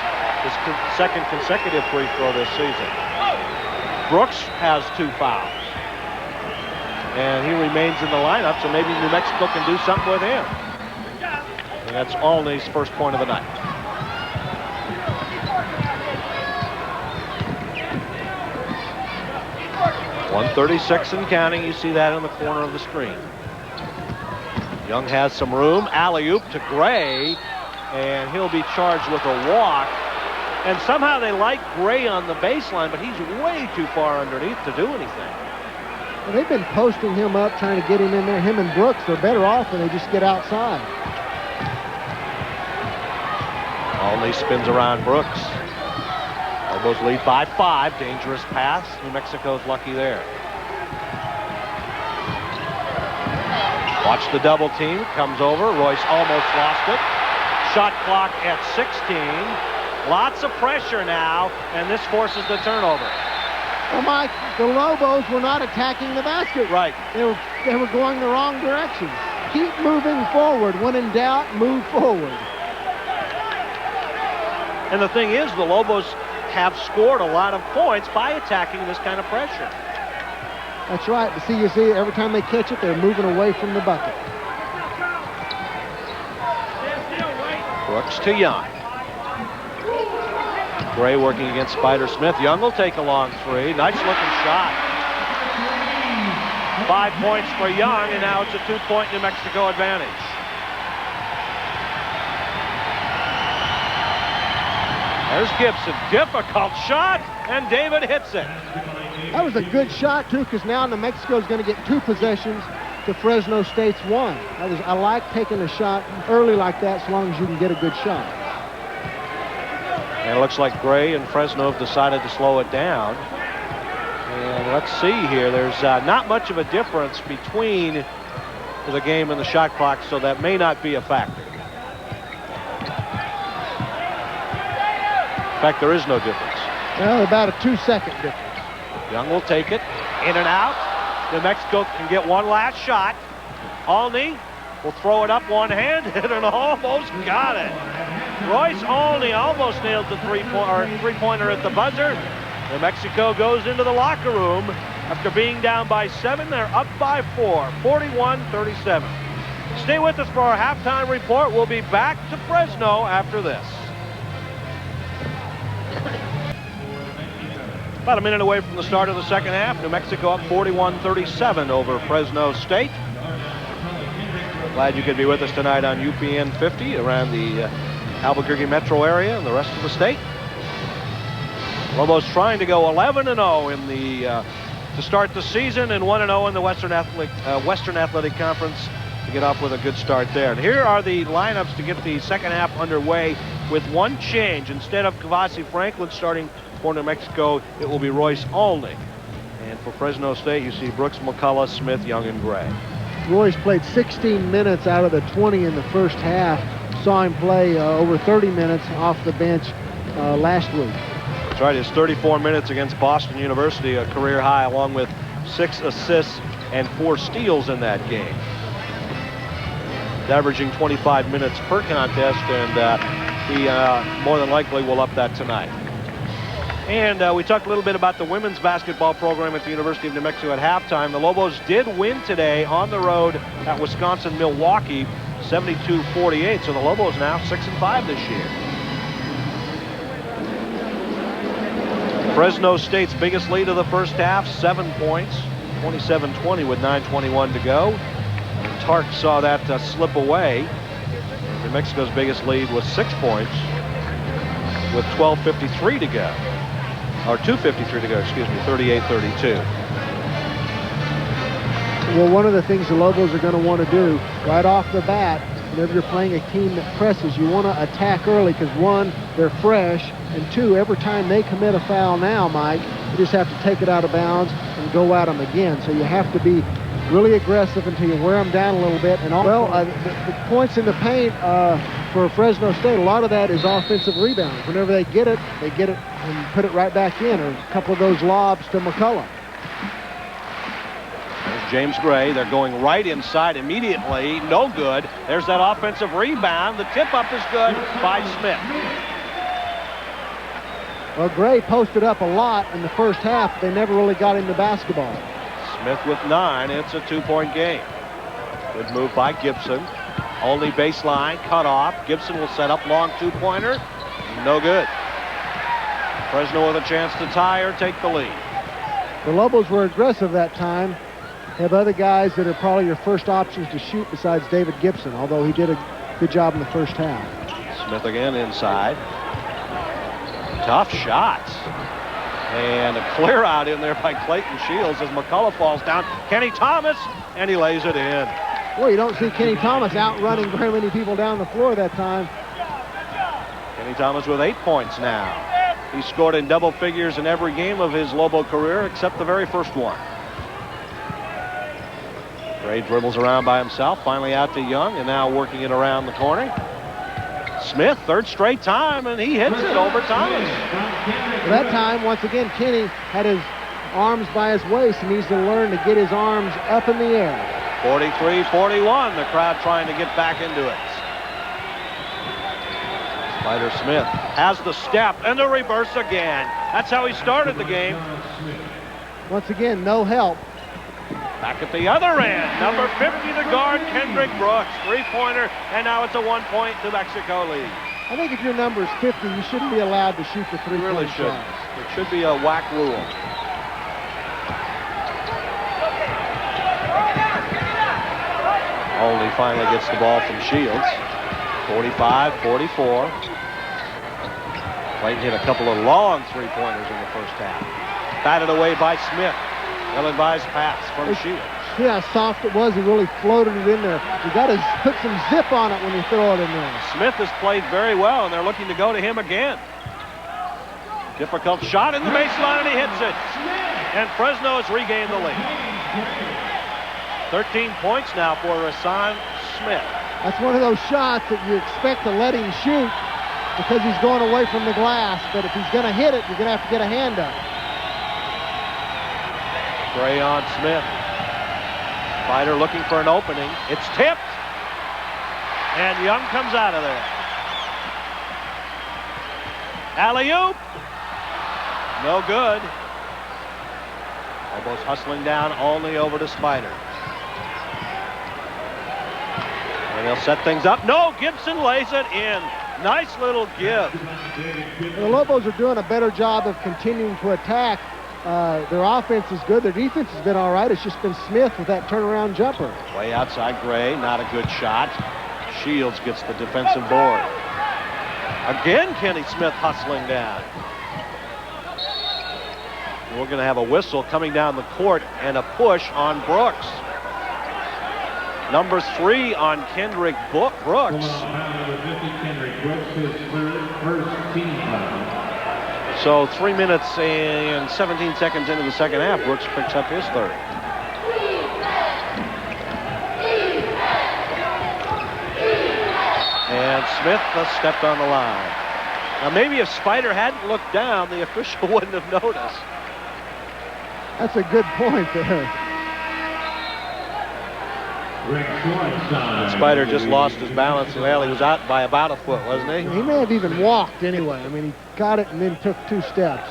Speaker 1: his second consecutive free throw this season. Brooks has 2 fouls. And he remains in the lineup, so maybe New Mexico can do something with him. And that's Olney's first point of the night. .136 and counting. You see that in the corner of the screen. Young has some room. Alley-oop to Gray, and he'll be charged with a walk. And somehow they like Gray on the baseline, but he's way too far underneath to do anything.
Speaker 2: Well, they've been posting him up, trying to get him in there. Him and Brooks are better off when they just get outside.
Speaker 1: Olney spins around Brooks. Lobos lead by 5. Dangerous pass. New Mexico's lucky there. Watch the double team. Comes over. Royce almost lost it. Shot clock at 16. Lots of pressure now, and this forces the turnover.
Speaker 2: Well, Mike, the Lobos were not attacking the basket.
Speaker 1: Right.
Speaker 2: They were going the wrong direction. Keep moving forward. When in doubt, move forward.
Speaker 1: And the thing is, the Lobos have scored a lot of points by attacking this kind of pressure.
Speaker 2: That's right. But you see, every time they catch it, they're moving away from the bucket.
Speaker 1: Brooks to Young. Gray working against Spider Smith. Young will take a long three. Nice looking shot. 5 points for Young, and now it's a 2-point New Mexico advantage. There's Gibson. Difficult shot, and David hits it.
Speaker 2: That was a good shot, too, because now New Mexico is going to get 2 possessions to Fresno State's 1. I like taking a shot early like that, so long as you can get a good shot.
Speaker 1: And it looks like Gray and Fresno have decided to slow it down. And let's see here. There's not much of a difference between the game and the shot clock, so that may not be a factor. In fact, there is no difference.
Speaker 2: Well, about a 2-second difference.
Speaker 1: Young will take it. In and out. New Mexico can get one last shot. Olney will throw it up one-handed and almost got it. Royce Olney almost nailed the three-pointer at the buzzer. New Mexico goes into the locker room. After being down by 7, they're up by 4, 41-37. Stay with us for our halftime report. We'll be back to Fresno after this. About a minute away from the start of the second half. New Mexico up 41-37 over Fresno State. Glad you could be with us tonight on UPN 50 around the Albuquerque metro area and the rest of the state. Lobos trying to go 11-0 in the to start the season, and 1-0 in the Western Athletic Conference to get off with a good start there. And here are the lineups to get the second half underway with one change. Instead of Kavasi Franklin starting for New Mexico, it will be Royce Olney. And for Fresno State, you see Brooks, McCullough, Smith, Young, and Gray.
Speaker 2: Royce played 16 minutes out of the 20 in the first half. Saw him play over 30 minutes off the bench last week.
Speaker 1: That's right, his 34 minutes against Boston University, a career high, along with 6 assists and 4 steals in that game. He's averaging 25 minutes per contest, and he more than likely will up that tonight. And we talked a little bit about the women's basketball program at the University of New Mexico at halftime. The Lobos did win today on the road at Wisconsin-Milwaukee, 72-48. So the Lobos now 6-5 this year. Fresno State's biggest lead of the first half, 7 points, 27-20 with 9:21 to go. And Tark saw that slip away. New Mexico's biggest lead was 6 points with 12:53 to go. Or 2:53 to go, excuse me, 38-32.
Speaker 2: Well, one of the things the Lobos are going to want to do right off the bat, whenever you're playing a team that presses, you want to attack early because, 1, they're fresh, and 2, every time they commit a foul now, Mike, you just have to take it out of bounds and go at them again. So you have to be really aggressive until you wear them down a little bit. And the points in the paint for Fresno State, a lot of that is offensive rebounds. Whenever they get it and put it right back in, or a couple of those lobs to McCullough.
Speaker 1: There's James Gray. They're going right inside immediately. No good. There's that offensive rebound. The tip-up is good by Smith.
Speaker 2: Well, Gray posted up a lot in the first half. They never really got him the basketball.
Speaker 1: Smith with 9. It's a 2-point game. Good move by Gibson. Only baseline, cut off. Gibson will set up long 2-pointer. No good. Fresno with a chance to tie or take the lead.
Speaker 2: The Lobos were aggressive that time. Have other guys that are probably your first options to shoot besides David Gibson, although he did a good job in the first half.
Speaker 1: Smith again inside. Tough shots. And a clear out in there by Clayton Shields as McCullough falls down. Kenny Thomas, and he lays it in.
Speaker 2: Well, you don't see Kenny Thomas outrunning very many people down the floor that time.
Speaker 1: Kenny Thomas with 8 points now. He scored in double figures in every game of his Lobo career except the very first one. Gray dribbles around by himself, finally out to Young, and now working it around the corner. Smith, 3rd straight time, and he hits it over Thomas.
Speaker 2: Well, that time, once again, Kenny had his arms by his waist. He needs to learn to get his arms up in the air.
Speaker 1: 43-41, the crowd trying to get back into it. Spider Smith has the step and the reverse again. That's how he started the game.
Speaker 2: Once again, no help.
Speaker 1: Back at the other end, number 50, the guard, Kendrick Brooks. 3-pointer, and now it's a 1-point New Mexico lead.
Speaker 2: I think if your number is 50, you shouldn't be allowed to shoot the
Speaker 1: You
Speaker 2: three-point
Speaker 1: really shouldn't.
Speaker 2: shot.
Speaker 1: It should be a whack rule. Only finally gets the ball from Shields. 45-44. Clayton hit a couple of long three-pointers in the first half. Batted away by Smith. Ill-advised pass from Shields.
Speaker 2: See how soft it was? He really floated it in there. You got to put some zip on it when you throw it in there.
Speaker 1: Smith has played very well, and they're looking to go to him again. Difficult shot in the baseline, and he hits it. And Fresno has regained the lead. 13 points now for Rasan Smith.
Speaker 2: That's one of those shots that you expect to let him shoot because he's going away from the glass. But if he's going to hit it, you're going to have to get a hand up.
Speaker 1: Gray on Smith. Spider looking for an opening. It's tipped. And Young comes out of there. Alley-oop. No good. Lobos hustling down only over to Spider. And he'll set things up. No, Gibson lays it in. Nice little give.
Speaker 2: The Lobos are doing a better job of continuing to attack. Their offense is good. Their defense has been all right. It's just been Smith with that turnaround jumper.
Speaker 1: Way outside Gray. Not a good shot. Shields gets the defensive board. Again, Kenny Smith hustling down. We're going to have a whistle coming down the court and a push on Brooks. Number 3 on Kendrick Brooks. So 3 minutes and 17 seconds into the second half, Brooks picks up his third. And Smith stepped on the line. Now maybe if Spider hadn't looked down, the official wouldn't have noticed.
Speaker 2: That's a good point there.
Speaker 1: Spider just lost his balance. Well, he was out by about a foot, wasn't he?
Speaker 2: He may have even walked anyway. I mean, he got it and then took 2 steps.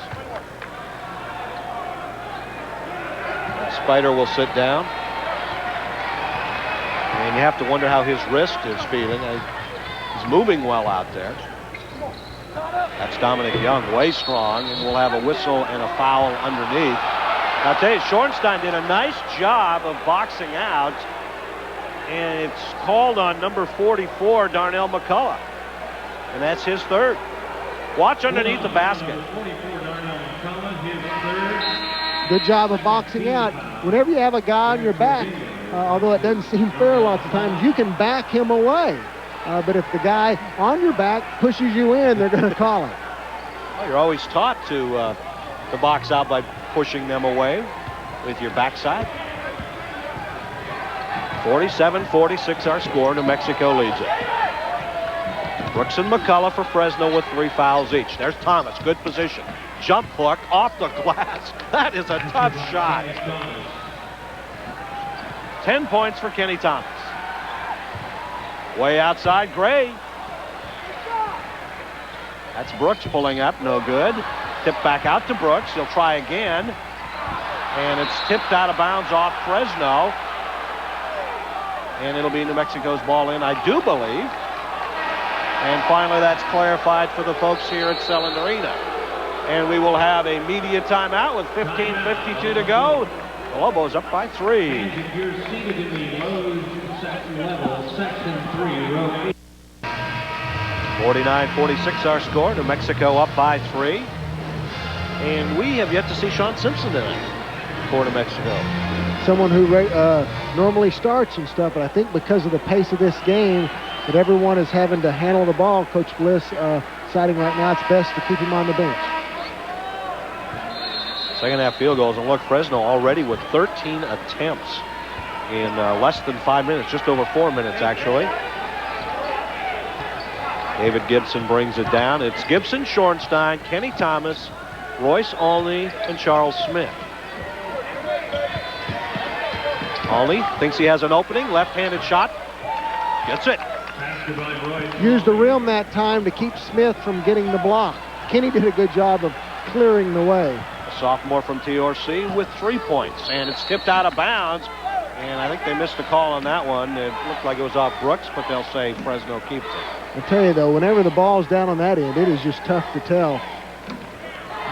Speaker 1: Spider will sit down. And you have to wonder how his wrist is feeling. He's moving well out there. That's Dominic Young, way strong, and we'll have a whistle and a foul underneath. I'll tell you, Schornstein did a nice job of boxing out, and it's called on number 44, Darnell McCullough. And that's his third. Watch underneath the basket.
Speaker 2: Good job of boxing out. Whenever you have a guy on your back, although it doesn't seem fair lots of times, you can back him away. But if the guy on your back pushes you in, they're going to call it.
Speaker 1: Well, you're always taught to box out by pushing them away with your backside. 47-46 our score. New Mexico leads it. Brooks and McCullough for Fresno with 3 fouls each. There's Thomas, good position. Jump hook off the glass. That is a tough shot. 10 points for Kenny Thomas. Way outside, Gray. That's Brooks pulling up, no good. Tipped back out to Brooks. He'll try again. And it's tipped out of bounds off Fresno. And it'll be New Mexico's ball in, I do believe. And finally, that's clarified for the folks here at Selland Arena. And we will have a media timeout with 15:52 to go. The Lobos up by 3.
Speaker 3: You're seated in the low level, section 3, row 8.
Speaker 1: 49-46 our score. New Mexico up by 3. And we have yet to see Sean Simpson tonight for New Mexico.
Speaker 2: Someone who normally starts and stuff, but I think because of the pace of this game that everyone is having to handle the ball, Coach Bliss deciding right now it's best to keep him on the bench.
Speaker 1: Second half field goals, and look, Fresno already with 13 attempts in less than 5 minutes, just over 4 minutes actually. David Gibson brings it down. It's Gibson, Schornstein, Kenny Thomas, Royce Olney, and Charles Smith. Olney thinks he has an opening, left-handed shot, gets it.
Speaker 2: Used the rim that time to keep Smith from getting the block. Kenny did a good job of clearing the way.
Speaker 1: A sophomore from TRC with 3 points, and it's tipped out of bounds. And I think they missed a call on that one. It looked like it was off Brooks, but they'll say Fresno keeps it.
Speaker 2: I tell you, though, whenever the ball's down on that end, it is just tough to tell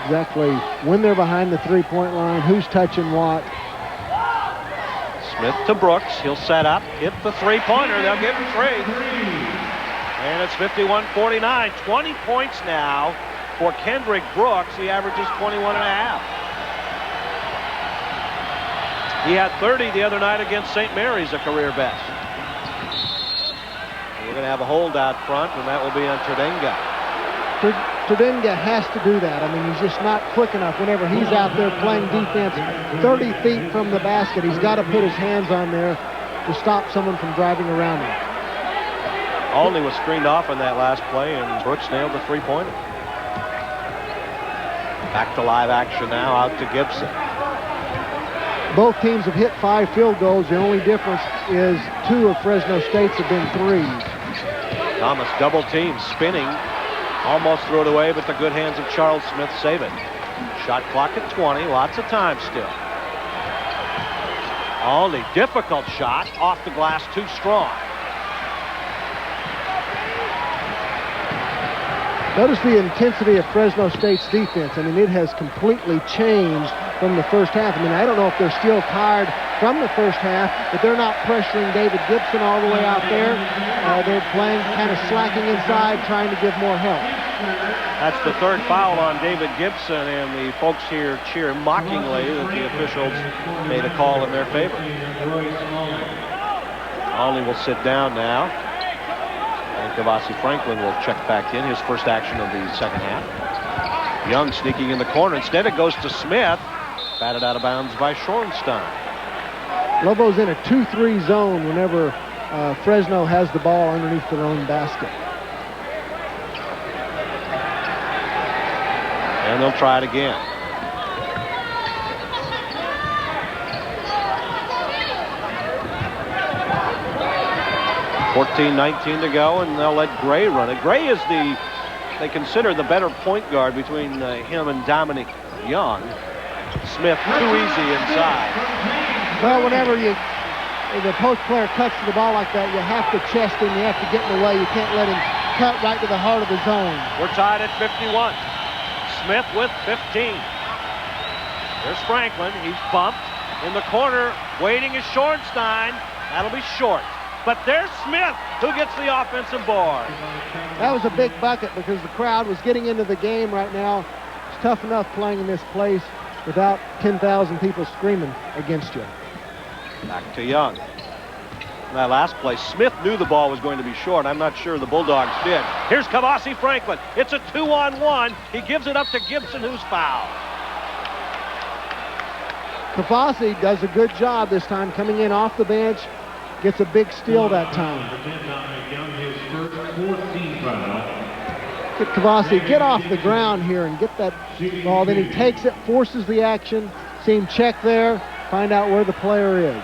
Speaker 2: exactly when they're behind the three-point line, who's touching what.
Speaker 1: Smith to Brooks. He'll set up, hit the three-pointer. They'll give him 3. And it's 51-49. 20 points now for Kendrick Brooks. He averages 21.5. He had 30 the other night against St. Mary's, a career best. And we're going to have a hold out front, and that will be on Terdenga.
Speaker 2: Terdenga has to do that. I mean, he's just not quick enough whenever he's out there playing defense 30 feet from the basket. He's got to put his hands on there to stop someone from driving around him.
Speaker 1: Alney was screened off on that last play, and Brooks nailed the three-pointer. Back to live action now, out to Gibson.
Speaker 2: Both teams have hit 5 field goals. The only difference is 2 of Fresno State's have been 3s.
Speaker 1: Thomas double team, spinning. Almost threw it away, but the good hands of Charles Smith save it. Shot clock at 20, lots of time still. Alney, difficult shot, off the glass, too strong.
Speaker 2: Notice the intensity of Fresno State's defense. I mean, it has completely changed from the first half. I mean, I don't know if they're still tired from the first half, but they're not pressuring David Gibson all the way out there. They're playing kind of slacking inside, trying to give more help.
Speaker 1: That's the 3rd foul on David Gibson, and the folks here cheer mockingly that the officials made a call in their favor. Alney will sit down now. And Kavasi Franklin will check back in, his first action of the second half. Young sneaking in the corner. Instead, it goes to Smith. Batted out of bounds by Schornstein.
Speaker 2: Lobos in a 2-3 zone whenever Fresno has the ball underneath their own basket.
Speaker 1: And they'll try it again. .19 to go, and they'll let Gray run it. Gray is they consider the better point guard between him and Dominic Young. Smith too easy inside.
Speaker 2: Well, whenever the post player cuts to the ball like that, you have to chest him, you have to get in the way. You can't let him cut right to the heart of the zone.
Speaker 1: We're tied at 51. Smith with 15. There's Franklin. He's bumped. In the corner, waiting is Schornstein. That'll be short. But there's Smith, who gets the offensive board.
Speaker 2: That was a big bucket because the crowd was getting into the game right now. It's tough enough playing in this place without 10,000 people screaming against you.
Speaker 1: Back to Young. That last play, Smith knew the ball was going to be short. I'm not sure the Bulldogs did. Here's Kavasi Franklin. It's a 2-on-1. He gives it up to Gibson, who's fouled.
Speaker 2: Kavasi does a good job this time coming in off the bench. Gets a big steal that time. Get Kavasi, get off the ground here and get that ball. Then he takes it, forces the action. See him check there, find out where the player is.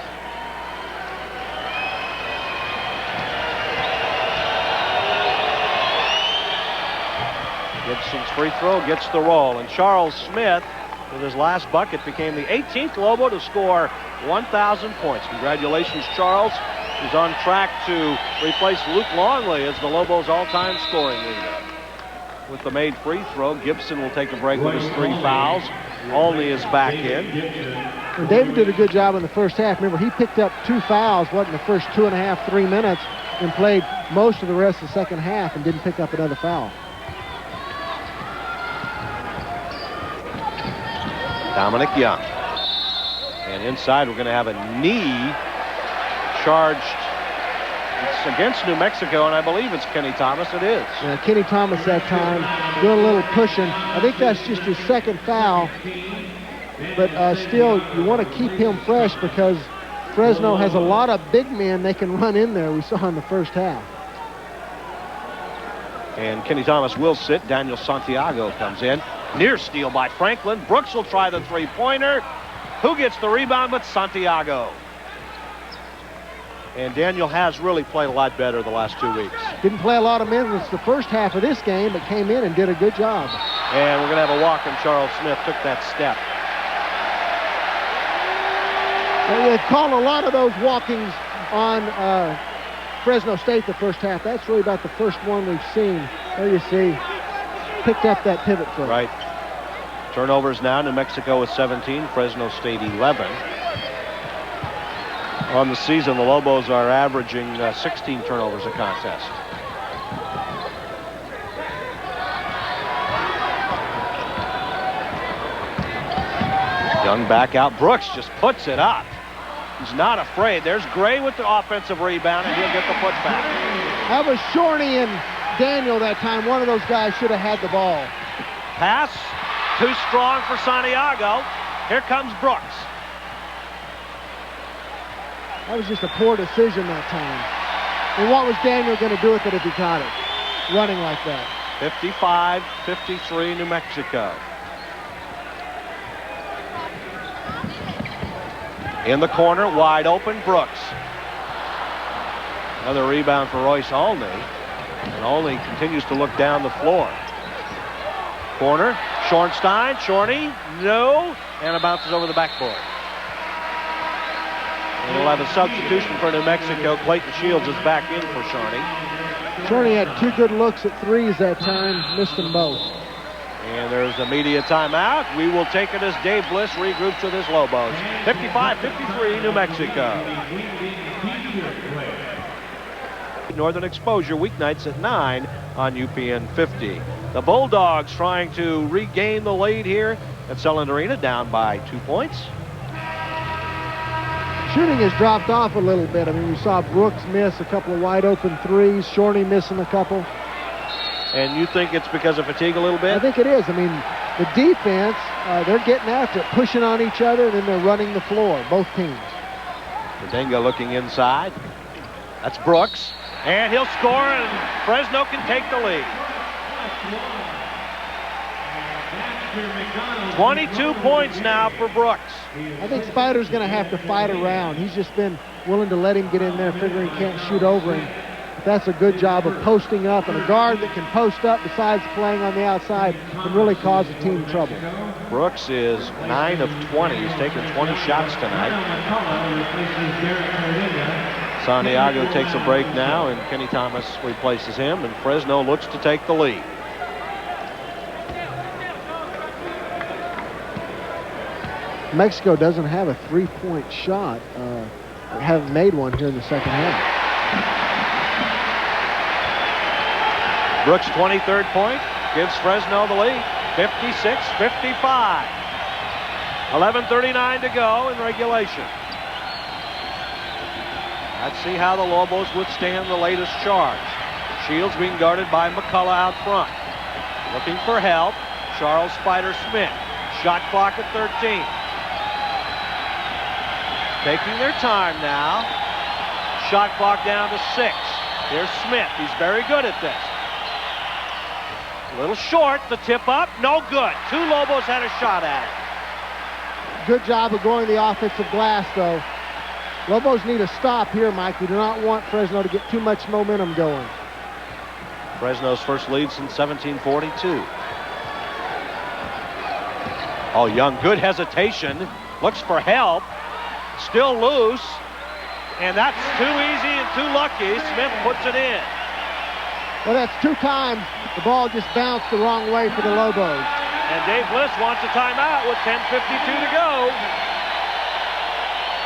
Speaker 1: Gibson's free throw gets the roll, and Charles Smith, with his last bucket, became the 18th Lobo to score 1,000 points. Congratulations, Charles. He's on track to replace Luke Longley as the Lobos' all-time scoring leader. With the made free throw, Gibson will take a break with his 3 fouls. Alney is back in.
Speaker 2: And David did a good job in the first half. Remember, he picked up 2 fouls, what, in the first 2.5, 3 minutes, and played most of the rest of the second half and didn't pick up another foul.
Speaker 1: Dominic Young. And inside, we're going to have a knee charged. It's against New Mexico, and I believe it's Kenny Thomas. It is.
Speaker 2: Yeah, Kenny Thomas that time doing a little pushing. I think that's just his second foul. But still, you want to keep him fresh because Fresno has a lot of big men they can run in there. We saw in the first half.
Speaker 1: And Kenny Thomas will sit. Daniel Santiago comes in. Near steal by Franklin. Brooks will try the three-pointer. Who gets the rebound but Santiago? And Daniel has really played a lot better the last 2 weeks.
Speaker 2: Didn't play a lot of minutes the first half of this game, but came in and did a good job.
Speaker 1: And we're going to have a walk, and Charles Smith took that step.
Speaker 2: They call a lot of those walkings on Fresno State the first half. That's really about the first one we've seen. There you see, picked up that pivot foot.
Speaker 1: Right. Turnovers now, New Mexico with 17, Fresno State 11. On the season, the Lobos are averaging 16 turnovers a contest. Young back out. Brooks just puts it up. He's not afraid. There's Gray with the offensive rebound, and he'll get the putback.
Speaker 2: That was Shorty and Daniel that time. One of those guys should have had the ball.
Speaker 1: Pass. Too strong for Santiago. Here comes Brooks.
Speaker 2: That was just a poor decision that time. And what was Daniel going to do with it if he caught it? Running like that.
Speaker 1: 55-53 New Mexico. In the corner, wide open, Brooks. Another rebound for Royce Olney. And Olney continues to look down the floor. Corner, Schornstein, Shorty, no, and it bounces over the backboard. And we'll have a substitution for New Mexico. Clayton Shields is back in for Shorty.
Speaker 2: Shorty had 2 good looks at threes that time, missed them both.
Speaker 1: And there's a media timeout. We will take it as Dave Bliss regroups with his Lobos. 55-53 New Mexico. Northern Exposure weeknights at 9 on UPN 50. The Bulldogs trying to regain the lead here at Selland Arena, down by 2 points.
Speaker 2: Shooting has dropped off a little bit. I mean, you saw Brooks miss a couple of wide open threes, Shorty missing a couple.
Speaker 1: And you think it's because of fatigue a little bit?
Speaker 2: I think it is. I mean, the defense, they're getting after it, pushing on each other, and then they're running the floor, both teams.
Speaker 1: Denga looking inside. That's Brooks. And he'll score, and Fresno can take the lead. 22 points now for Brooks.
Speaker 2: I think Spider's going to have to fight around. He's just been willing to let him get in there, figuring he can't shoot over him. But that's a good job of posting up, and a guard that can post up besides playing on the outside can really cause the team trouble.
Speaker 1: Brooks is 9 of 20. He's taken 20 shots tonight. Santiago takes a break now, and Kenny Thomas replaces him, and Fresno looks to take the lead.
Speaker 2: Mexico doesn't have a three-point shot. They haven't made one here in the second half.
Speaker 1: Brooks' 23rd point gives Fresno the lead, 56-55. 11:39 to go in regulation. Let's see how the Lobos withstand the latest charge. Shields being guarded by McCullough out front. Looking for help, Charles Spider-Smith. Shot clock at 13. Taking their time now. Shot clock down to 6. Here's Smith. He's very good at this. A little short. The tip up. No good. 2 Lobos had a shot at it.
Speaker 2: Good job of going the offensive glass, though. Lobos need a stop here, Mike. We do not want Fresno to get too much momentum going.
Speaker 1: Fresno's first lead since 1742. Oh, Young, good hesitation. Looks for help. Still loose. And that's too easy and too lucky. Smith puts it in.
Speaker 2: Well, that's 2 times the ball just bounced the wrong way for the Lobos.
Speaker 1: And Dave Bliss wants a timeout with 10:52 to go.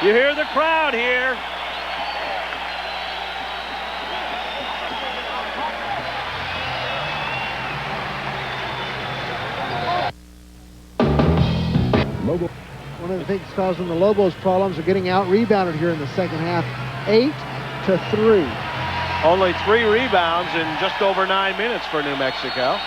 Speaker 1: You hear the crowd here.
Speaker 2: One of the things causing the Lobos problems are getting out-rebounded here in the second half. 8-3.
Speaker 1: Only 3 rebounds in just over 9 minutes for New Mexico.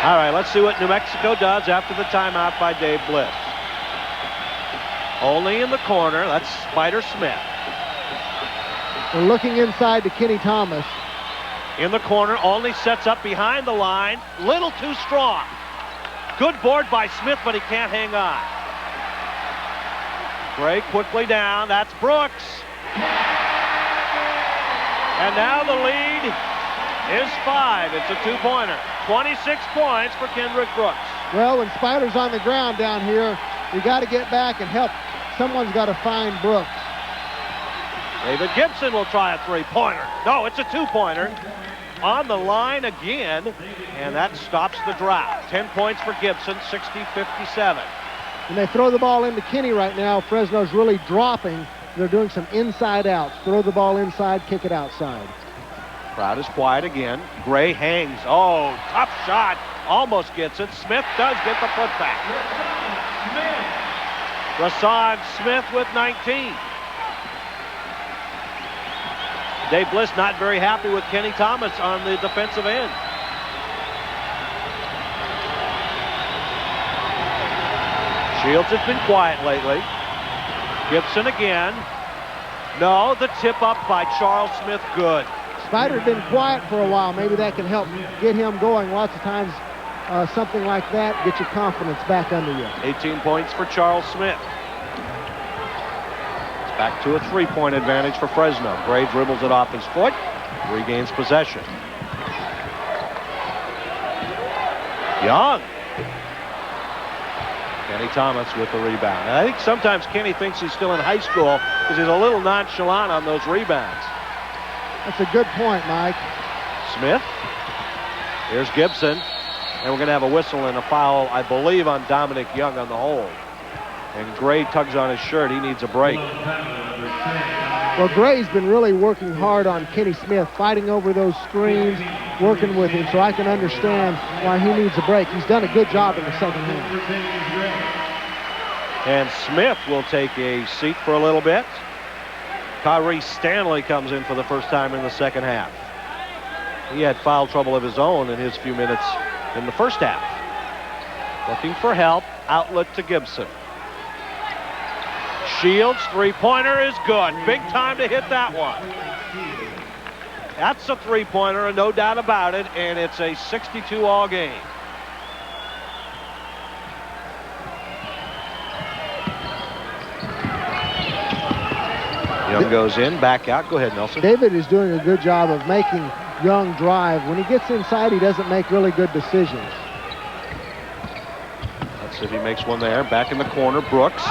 Speaker 1: All right, let's see what New Mexico does after the timeout by Dave Bliss. Only in the corner, that's Spider-Smith.
Speaker 2: They're looking inside to Kenny Thomas.
Speaker 1: In the corner, only sets up behind the line. Little too strong. Good board by Smith, but he can't hang on. Gray quickly down. That's Brooks. And now the lead is 5. It's a 2-pointer. 26 points for Kendrick Brooks.
Speaker 2: Well, when Spider's on the ground down here, You got to get back and help. Someone's got to find Brooks.
Speaker 1: David Gibson will try a three-pointer. No, it's a two-pointer. On the line again, and that stops the drought. 10 points for Gibson, 60-57.
Speaker 2: When they throw the ball into Kenny right now, Fresno's really dropping. They're doing some inside outs. Throw the ball inside, kick it outside.
Speaker 1: Crowd is quiet again. Gray hangs. Oh, tough shot. Almost gets it. Smith does get the putback. Rashawn Smith with 19. Dave Bliss not very happy with Kenny Thomas on the defensive end. Shields has been quiet lately. Gibson again. No, the tip up by Charles Smith, good.
Speaker 2: Spider's been quiet for a while. Maybe that can help get him going. Lots of times something like that gets your confidence back under you.
Speaker 1: 18 points for Charles Smith. It's back to a three-point advantage for Fresno. Gray dribbles it off his foot, regains possession. Young. Kenny Thomas with the rebound. And I think sometimes Kenny thinks he's still in high school because he's a little nonchalant on those rebounds.
Speaker 2: That's a good point, Mike.
Speaker 1: Smith. Here's Gibson. And we're going to have a whistle and a foul, I believe, on Dominic Young on the hold. And Gray tugs on his shirt. He needs a break.
Speaker 2: Well, Gray's been really working hard on Kenny Smith, fighting over those screens, working with him, so I can understand why he needs a break. He's done a good job in the second half.
Speaker 1: And Smith will take a seat for a little bit. Kyrie Stanley comes in for the first time in the second half. He had foul trouble of his own in his few minutes in the first half. Looking for help, outlet to Gibson. Shields, three-pointer is good. Big time to hit that one. That's a three-pointer, no doubt about it, and it's a 62-all game. Young goes in, back out. Go ahead, Nelson.
Speaker 2: David is doing a good job of making Young drive. When he gets inside, he doesn't make really good decisions.
Speaker 1: Let's see if he makes one there. Back in the corner, Brooks.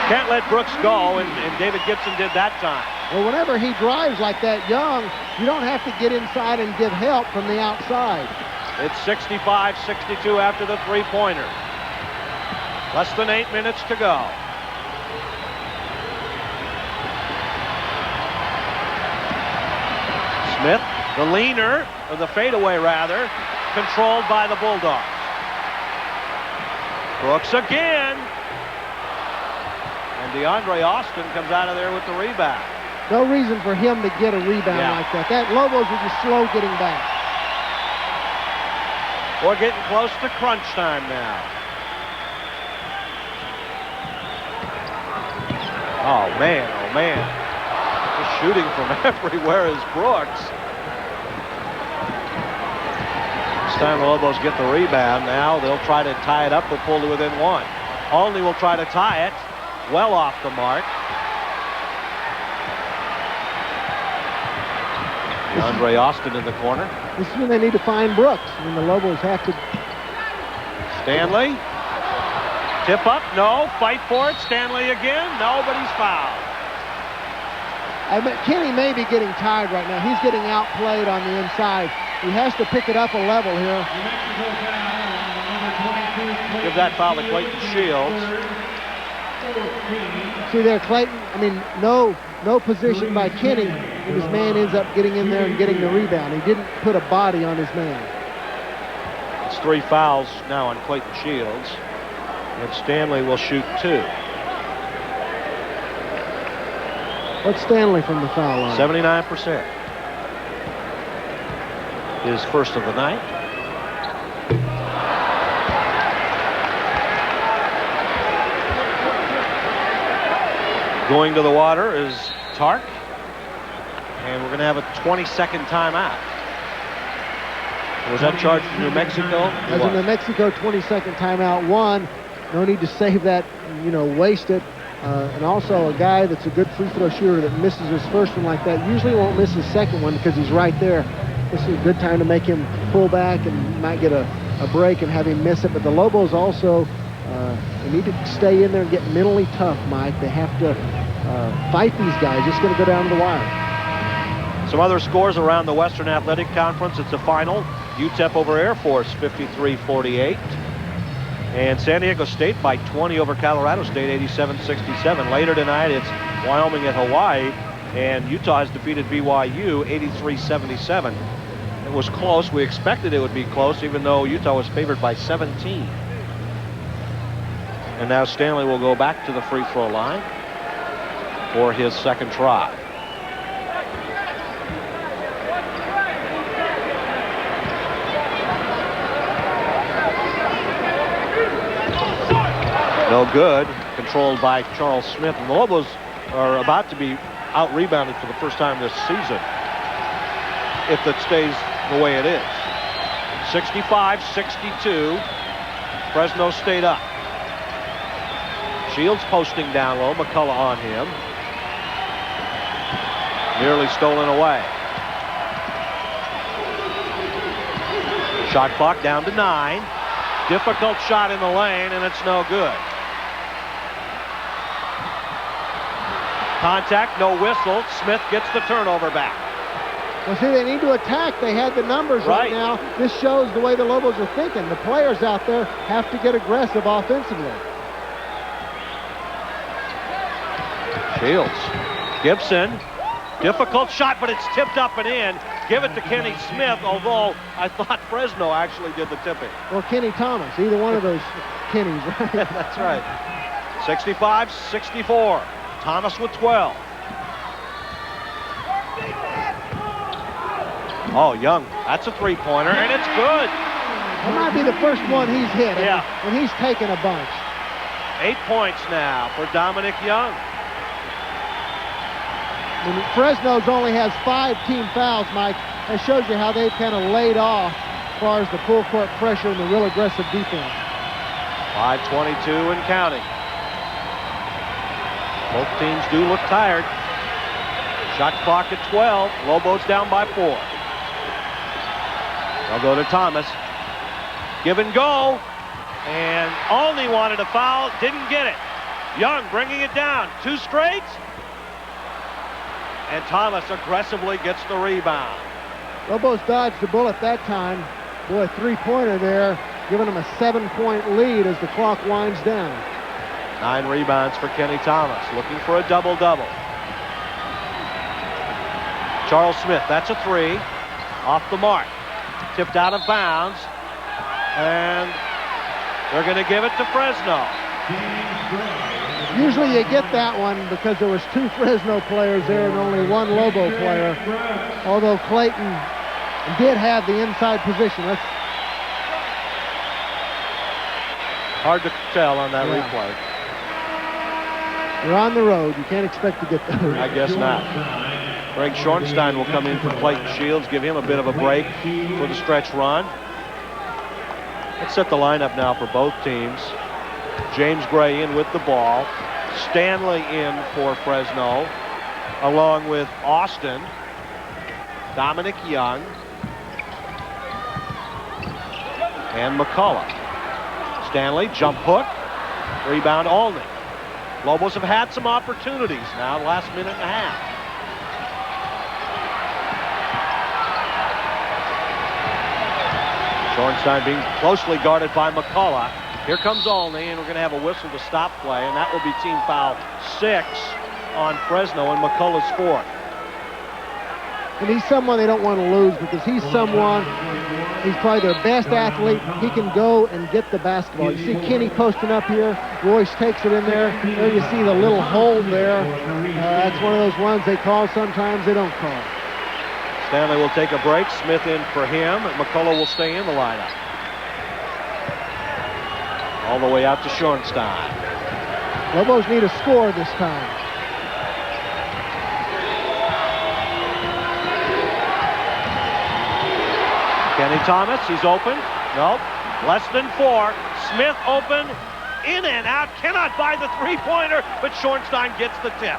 Speaker 1: Can't let Brooks go, and David Gibson did that time.
Speaker 2: Well, whenever he drives like that, Young, you don't have to get inside and get help from the outside.
Speaker 1: It's 65-62 after the three-pointer. Less than 8 minutes to go. Smith, the leaner, or the fadeaway rather, controlled by the Bulldogs. Brooks again. And DeAndre Austin comes out of there with the rebound.
Speaker 2: No reason for him to get a rebound like that. That Lobos were just slow getting back.
Speaker 1: We're getting close to crunch time now. Oh, man, oh, man. Just shooting from everywhere is Brooks. This time the Lobos get the rebound. Now they'll try to tie it up. They'll pull to within one. Olney will try to tie it. Well off the mark. DeAndre Austin in the corner.
Speaker 2: This is when they need to find Brooks. When the Lobos have to.
Speaker 1: Stanley. Tip up. No. Fight for it. Stanley again. Nobody's fouled.
Speaker 2: Kenny may be getting tired right now. He's getting outplayed on the inside. He has to pick it up a level here.
Speaker 1: Give that foul to Clayton Shields.
Speaker 2: See there, Clayton, I mean, no position by Kenny, and his man ends up getting in there and getting the rebound. He didn't put a body on his man.
Speaker 1: It's 3 fouls now on Clayton Shields, and Stanley will shoot 2.
Speaker 2: What's Stanley from the foul line?
Speaker 1: 79%. His first of the night. Going to the water is Tark. And we're going to have a 20-second timeout. Was that charged from New Mexico?
Speaker 2: As a New Mexico 20-second timeout. One, no need to save that, waste it. And also a guy that's a good free throw shooter that misses his first one like that usually won't miss his second one because he's right there. This is a good time to make him pull back and might get a break and have him miss it. But the Lobos also They need to stay in there and get mentally tough, Mike. They have to fight these guys. It's going to go down to the wire.
Speaker 1: Some other scores around the Western Athletic Conference. It's a final. UTEP over Air Force, 53-48. And San Diego State by 20 over Colorado State, 87-67. Later tonight, it's Wyoming at Hawaii. And Utah has defeated BYU, 83-77. It was close. We expected it would be close, even though Utah was favored by 17. And now Stanley will go back to the free throw line for his second try. No good. Controlled by Charles Smith. And the Lobos are about to be out-rebounded for the first time this season, if it stays the way it is. 65-62. Fresno State up. Shields posting down low. McCullough on him. Nearly stolen away. Shot clock down to 9. Difficult shot in the lane, and it's no good. Contact, no whistle. Smith gets the turnover back.
Speaker 2: Well, see, they need to attack. They had the numbers right now. This shows the way the Lobos are thinking. The players out there have to get aggressive offensively.
Speaker 1: Shields. Gibson. Difficult shot, but it's tipped up and in. Give it to Kenny Smith, although I thought Fresno actually did the tipping.
Speaker 2: Or Kenny Thomas. Either one of those Kennys, right?
Speaker 1: That's right. 65-64. Thomas with 12. Oh, Young. That's a three-pointer, and it's good.
Speaker 2: That might be the first one he's hit.
Speaker 1: Yeah.
Speaker 2: And he's taken a bunch.
Speaker 1: 8 points now for Dominic Young.
Speaker 2: And Fresno's only has 5 team fouls, Mike. That shows you how they've kind of laid off as far as the full court pressure and the real aggressive defense.
Speaker 1: 5:22 and counting. Both teams do look tired. Shot clock at 12. Lobos down by 4. They'll go to Thomas. Give and go. And only wanted a foul. Didn't get it. Young bringing it down. 2 straight. And Thomas aggressively gets the rebound.
Speaker 2: Lobos dodged the bullet that time. Boy, a three-pointer there, giving them a 7-point lead as the clock winds down.
Speaker 1: 9 rebounds for Kenny Thomas, looking for a double-double. Charles Smith, that's a 3. Off the mark. Tipped out of bounds. And they're going to give it to Fresno.
Speaker 2: Usually you get that one because there was 2 Fresno players there and only 1 Lobo player. Although Clayton did have the inside position. That's
Speaker 1: hard to tell on that replay.
Speaker 2: You're on the road. You can't expect to get those.
Speaker 1: I guess not. Greg Schornstein will come in for Clayton Shields, give him a bit of a break for the stretch run. Let's set the lineup now for both teams. James Gray in with the ball. Stanley in for Fresno, along with Austin, Dominic Young, and McCullough. Stanley, jump hook, rebound Olney. Lobos have had some opportunities now, last minute and a half. Schornstein being closely guarded by McCullough. Here comes Olney, and we're going to have a whistle to stop play, and that will be team foul 6 on Fresno, and McCullough's 4th.
Speaker 2: And he's someone they don't want to lose because he's probably their best athlete. He can go and get the basketball. You see Kenny posting up here. Royce takes it in there. There you see the little hole there. That's one of those ones they call sometimes, they don't call.
Speaker 1: Stanley will take a break. Smith in for him. McCullough will stay in the lineup. All the way out to Schornstein.
Speaker 2: Lobos need a score this time.
Speaker 1: Kenny Thomas, he's open. Nope. Less than 4. Smith open. In and out. Cannot buy the three-pointer, but Schornstein gets the tip.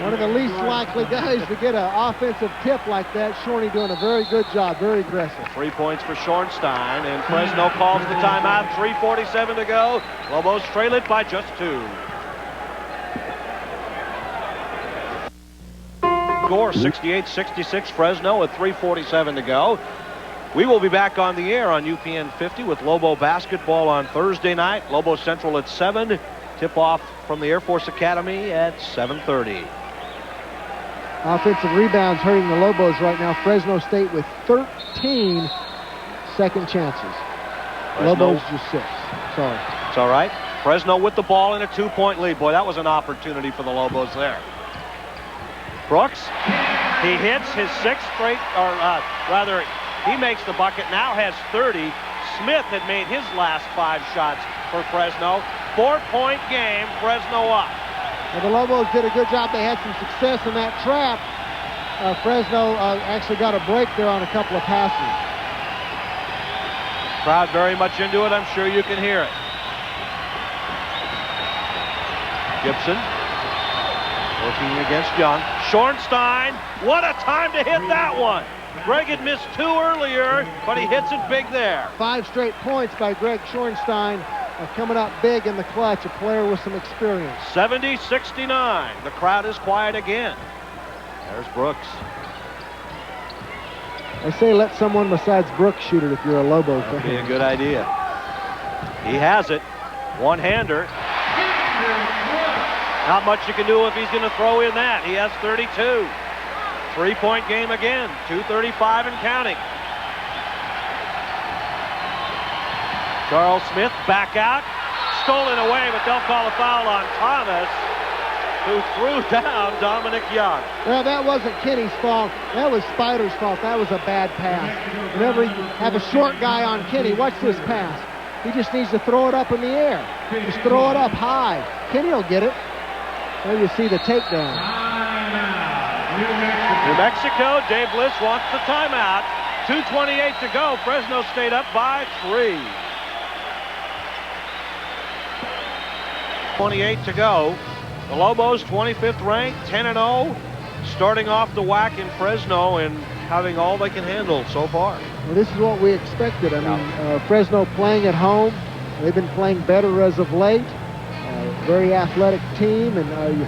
Speaker 2: One of the least likely guys to get an offensive tip like that. Shorney doing a very good job, very aggressive.
Speaker 1: 3 points for Schornstein, and Fresno calls the timeout. 3:47 to go. Lobos trail it by just 2. Score 68-66 Fresno with 3:47 to go. We will be back on the air on UPN 50 with Lobo basketball on Thursday night. Lobo Central at 7. Tip-off from the Air Force Academy at 7:30.
Speaker 2: Offensive rebounds hurting the Lobos right now. Fresno State with 13 second chances. Lobos just 6. Sorry.
Speaker 1: It's all right. Fresno with the ball in a 2-point lead. Boy, that was an opportunity for the Lobos there. Brooks, he hits his 6th straight, or rather, he makes the bucket, now has 30. Smith had made his last 5 shots for Fresno. 4-point game, Fresno up.
Speaker 2: Well, the Lobos did a good job. They had some success in that trap. Fresno actually got a break there on a couple of passes.
Speaker 1: Crowd very much into it. I'm sure you can hear it. Gibson working against Young. Schornstein, what a time to hit that one. Greg had missed 2 earlier, but he hits it big there.
Speaker 2: 5 straight points by Greg Schornstein. Coming up big in the clutch, a player with some experience.
Speaker 1: 70-69. The crowd is quiet again. There's Brooks.
Speaker 2: I say let someone besides Brooks shoot it if you're a Lobo fan.
Speaker 1: That'd be a good idea. He has it. One-hander. Not much you can do if he's going to throw in that. He has 32. 3-point game again. 2:35 and counting. Charles Smith back out. Stolen away, but they'll call a foul on Thomas, who threw down Dominic Young.
Speaker 2: Well, that wasn't Kenny's fault. That was Spider's fault. That was a bad pass. Whenever you have a short guy on Kenny, watch this pass. He just needs to throw it up in the air. Just throw it up high. Kenny will get it. There you see the takedown.
Speaker 1: New Mexico, Dave Bliss wants the timeout. 2:28 to go. Fresno State up by 3. 28 to go. The Lobos 25th ranked, 10-0, starting off the WAC in Fresno and having all they can handle so far.
Speaker 2: Well, this is what we expected. I mean, Fresno playing at home. They've been playing better as of late. Very athletic team, and you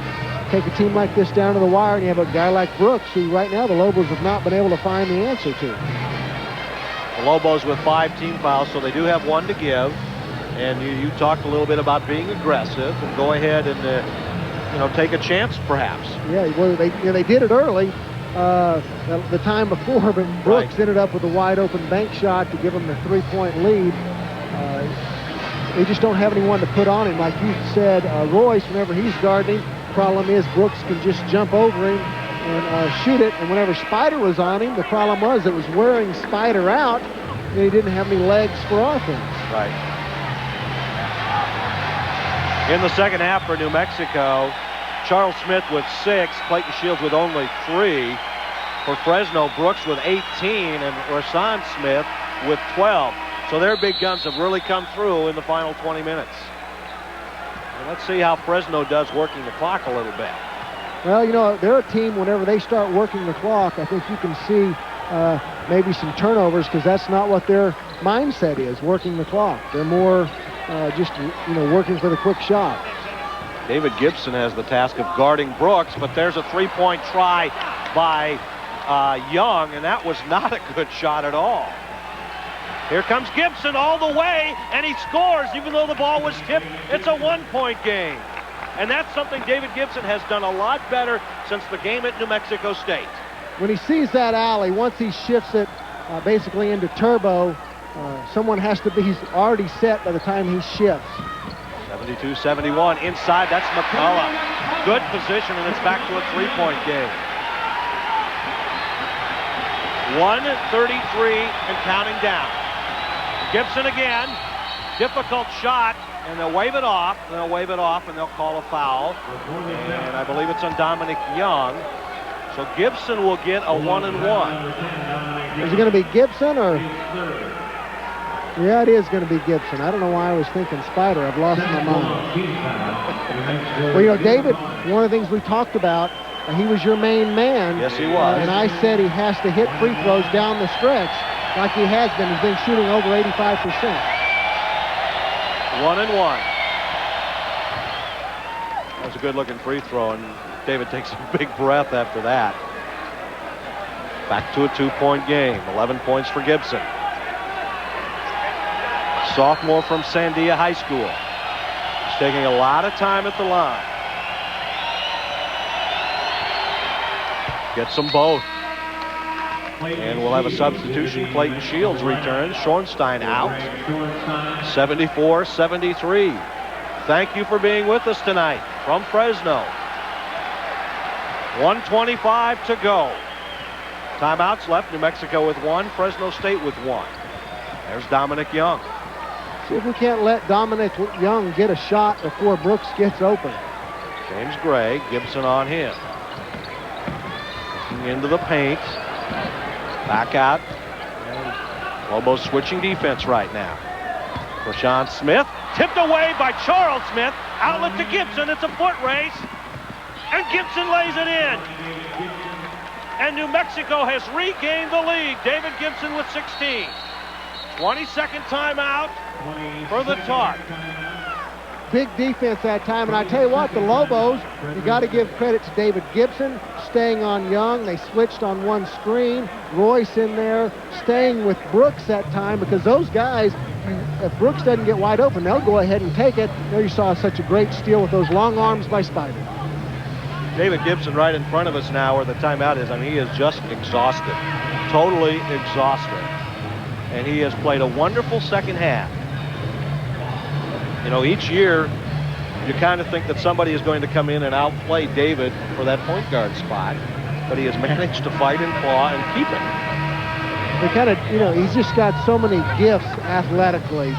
Speaker 2: take a team like this down to the wire, and you have a guy like Brooks, who right now the Lobos have not been able to find the answer to.
Speaker 1: The Lobos with 5 team fouls, so they do have 1 to give. And you talked a little bit about being aggressive and go ahead and take a chance perhaps.
Speaker 2: Yeah, well, they did it early the time before, but Brooks ended up with a wide open bank shot to give them the 3-point lead. They just don't have anyone to put on him. Like you said, Royce, whenever he's guarding, problem is Brooks can just jump over him and shoot it. And whenever Spider was on him, the problem was it was wearing Spider out, and he didn't have any legs for offense.
Speaker 1: Right. In the second half for New Mexico, Charles Smith with 6, Clayton Shields with only 3. For Fresno, Brooks with 18 and Rasan Smith with 12. So their big guns have really come through in the final 20 minutes. And let's see how Fresno does working the clock a little bit.
Speaker 2: Well, they're a team, whenever they start working the clock, I think you can see maybe some turnovers, because that's not what their mindset is, working the clock. They're more just working for the quick shot.
Speaker 1: David Gibson has the task of guarding Brooks, but there's a 3-point try by Young, and that was not a good shot at all. Here comes Gibson all the way, and he scores even though the ball was tipped. It's a 1-point game. And that's something David Gibson has done a lot better since the game at New Mexico State.
Speaker 2: When he sees that alley, once he shifts it basically into turbo, someone has to be, he's already set by the time he shifts.
Speaker 1: 72-71 inside, that's McCullough. Good position, and it's back to a 3-point game. 1:33 and counting down. Gibson again, difficult shot, and they'll wave it off, and they'll call a foul. And I believe it's on Dominic Young. So Gibson will get a 1-and-1.
Speaker 2: Is it going to be Gibson or? Yeah, it is going to be Gibson. I don't know why I was thinking Spider. I've lost my mind. Well, David, one of the things we talked about he was your main man.
Speaker 1: Yes, he was.
Speaker 2: And I said he has to hit free throws down the stretch like he has been. He's been shooting over 85%.
Speaker 1: 1 and 1. That was a good-looking free throw, and David takes a big breath after that. Back to a 2-point game. 11 points for Gibson. Sophomore from Sandia High School. He's taking a lot of time at the line. Gets them both. And we'll have a substitution. Clayton Shields returns. Schornstein out. 74-73. Thank you for being with us tonight from Fresno. 1:25 to go. Timeouts left. New Mexico with 1. Fresno State with 1. There's Dominic Young.
Speaker 2: See if we can't let Dominic Young get a shot before Brooks gets open.
Speaker 1: James Gray. Gibson on him. Looking into the paint. Back out. And Lobos switching defense right now. Rashawn Smith. Tipped away by Charles Smith. Outlet to Gibson. It's a foot race. And Gibson lays it in. And New Mexico has regained the lead. David Gibson with 16. 22nd timeout for the Tark.
Speaker 2: Big defense that time, and I tell you what, the Lobos, you got to give credit to David Gibson, staying on Young. They switched on one screen. Royce in there, staying with Brooks that time, because those guys, if Brooks doesn't get wide open, they'll go ahead and take it. There you saw such a great steal with those long arms by Spider.
Speaker 1: David Gibson right in front of us now where the timeout is. I mean, he is just exhausted, totally exhausted. And he has played a wonderful second half. You know, each year you kind of think that somebody is going to come in and outplay David for that point guard spot, but he has managed to fight and claw and keep it.
Speaker 2: They kind of, you know, he's just got so many gifts athletically,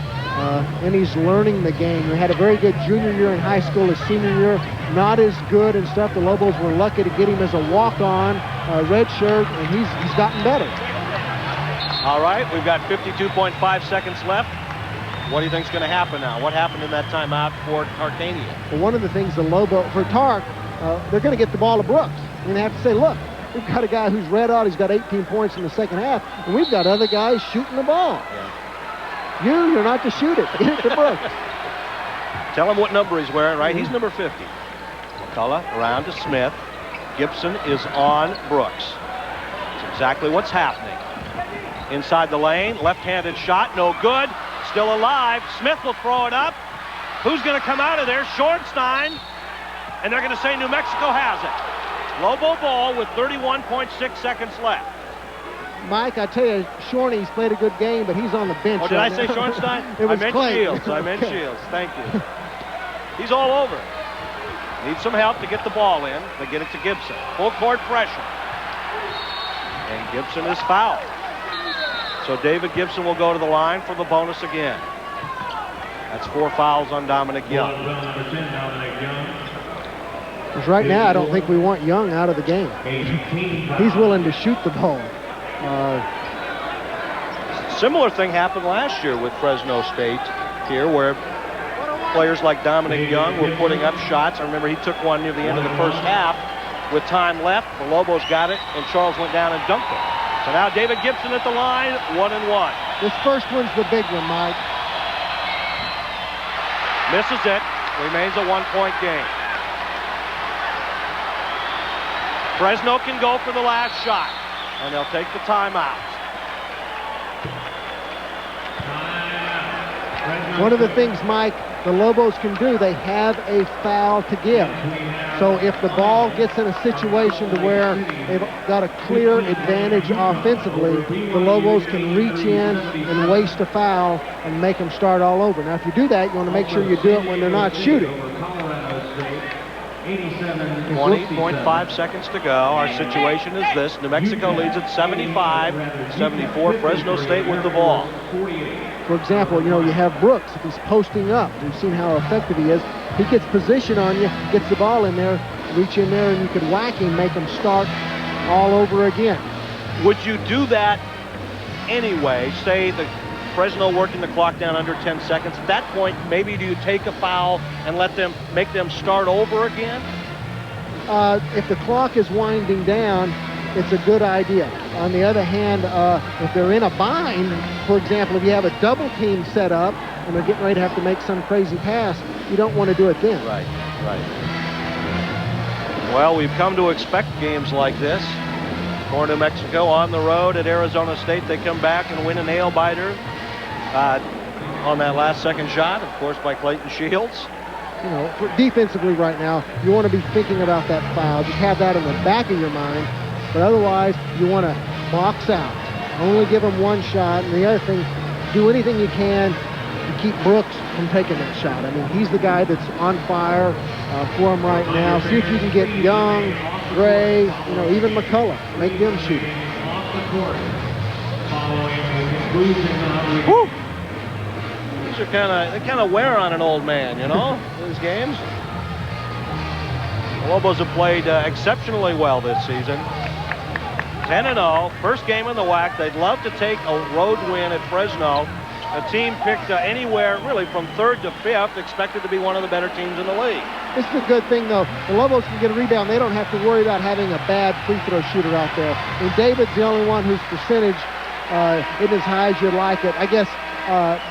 Speaker 2: and he's learning the game. He had a very good junior year in high school. His senior year, not as good and stuff. The Lobos were lucky to get him as a walk-on, red shirt, and he's gotten better.
Speaker 1: All right, we've got 52.5 seconds left. What do you think is going to happen now? What happened in that timeout for Tarkanian?
Speaker 2: Well, one of the things the Lobo, for Tark, they're going to get the ball to Brooks. You're going to have to say, look, we've got a guy who's red hot. He's got 18 points in the second half, and we've got other guys shooting the ball.
Speaker 1: Yeah.
Speaker 2: You're not to shoot it. Get it to Brooks.
Speaker 1: Tell him what number he's wearing, right? He's number 50. McCullough around to Smith. Gibson is on Brooks. That's exactly what's happening. Inside the lane, left-handed shot, no good. Still alive. Smith will throw it up. Who's going to come out of there? Schornstein. And they're going to say New Mexico has it. Lobo ball with 31.6 seconds left.
Speaker 2: Mike, I tell you, Shorney's played a good game, but he's on the bench.
Speaker 1: Oh, did
Speaker 2: right
Speaker 1: I say
Speaker 2: now.
Speaker 1: Schornstein?
Speaker 2: It was
Speaker 1: I meant
Speaker 2: Clay.
Speaker 1: Shields. I meant Shields. Thank you. He's all over it. Needs some help to get the ball in. They get it to Gibson. Full court pressure. And Gibson is fouled. So David Gibson will go to the line for the bonus again. That's 4 fouls on Dominic Young.
Speaker 2: Because right now, I don't think we want Young out of the game. He's willing to shoot the ball.
Speaker 1: Similar thing happened last year with Fresno State here, where players like Dominic Young were putting up shots. I remember he took one near the end of the first half with time left. The Lobos got it, and Charles went down and dunked it. So now David Gibson at the line, 1-1.
Speaker 2: This first one's the big one, Mike.
Speaker 1: Misses it. Remains a 1-point game. Fresno can go for the last shot, and they'll take the timeout.
Speaker 2: One of the things, Mike, the Lobos can do, they have a foul to give. So if the ball gets in a situation to where they've got a clear advantage offensively, the Lobos can reach in and waste a foul and make them start all over. Now, if you do that, you want to make sure you do it when they're not shooting.
Speaker 1: 20.5 seconds to go. Our situation is this. New Mexico leads at 75-74. Fresno State with the ball.
Speaker 2: For example, you know, you have Brooks. If he's posting up, we've seen how effective he is. He gets position on you, gets the ball in there, reach in there, and you could whack him, make him start all over again.
Speaker 1: Would you do that anyway? Say the Fresno working the clock down under 10 seconds. At that point, maybe do you take a foul and make them start over again?
Speaker 2: if the clock is winding down, it's a good idea. On the other hand, if they're in a bind, for example, if you have a double team set up and they're getting ready to have to make some crazy pass, you don't want to do it then.
Speaker 1: Right, right. Well, we've come to expect games like this. For New Mexico on the road at Arizona State, they come back and win a nail-biter on that last second shot, of course, by Clayton Shields.
Speaker 2: You know, defensively right now, you want to be thinking about that foul. Just have that in the back of your mind. But otherwise, you want to box out. Only give them one shot. And the other thing, do anything you can to keep Brooks from taking that shot. I mean, he's the guy that's on fire for him right now. See if you can get Young, Gray, you know, even McCullough. Make them shoot it.
Speaker 1: Woo! These are kind of wear on an old man, you know, these games. The Lobos have played exceptionally well this season. 10-0, first game in the WAC. They'd love to take a road win at Fresno. A team picked anywhere really from 3rd to 5th, expected to be one of the better teams in the league.
Speaker 2: This is a good thing, though. The Lobos can get a rebound. They don't have to worry about having a bad free throw shooter out there. And David's the only one whose percentage isn't as high as you'd like it, I guess,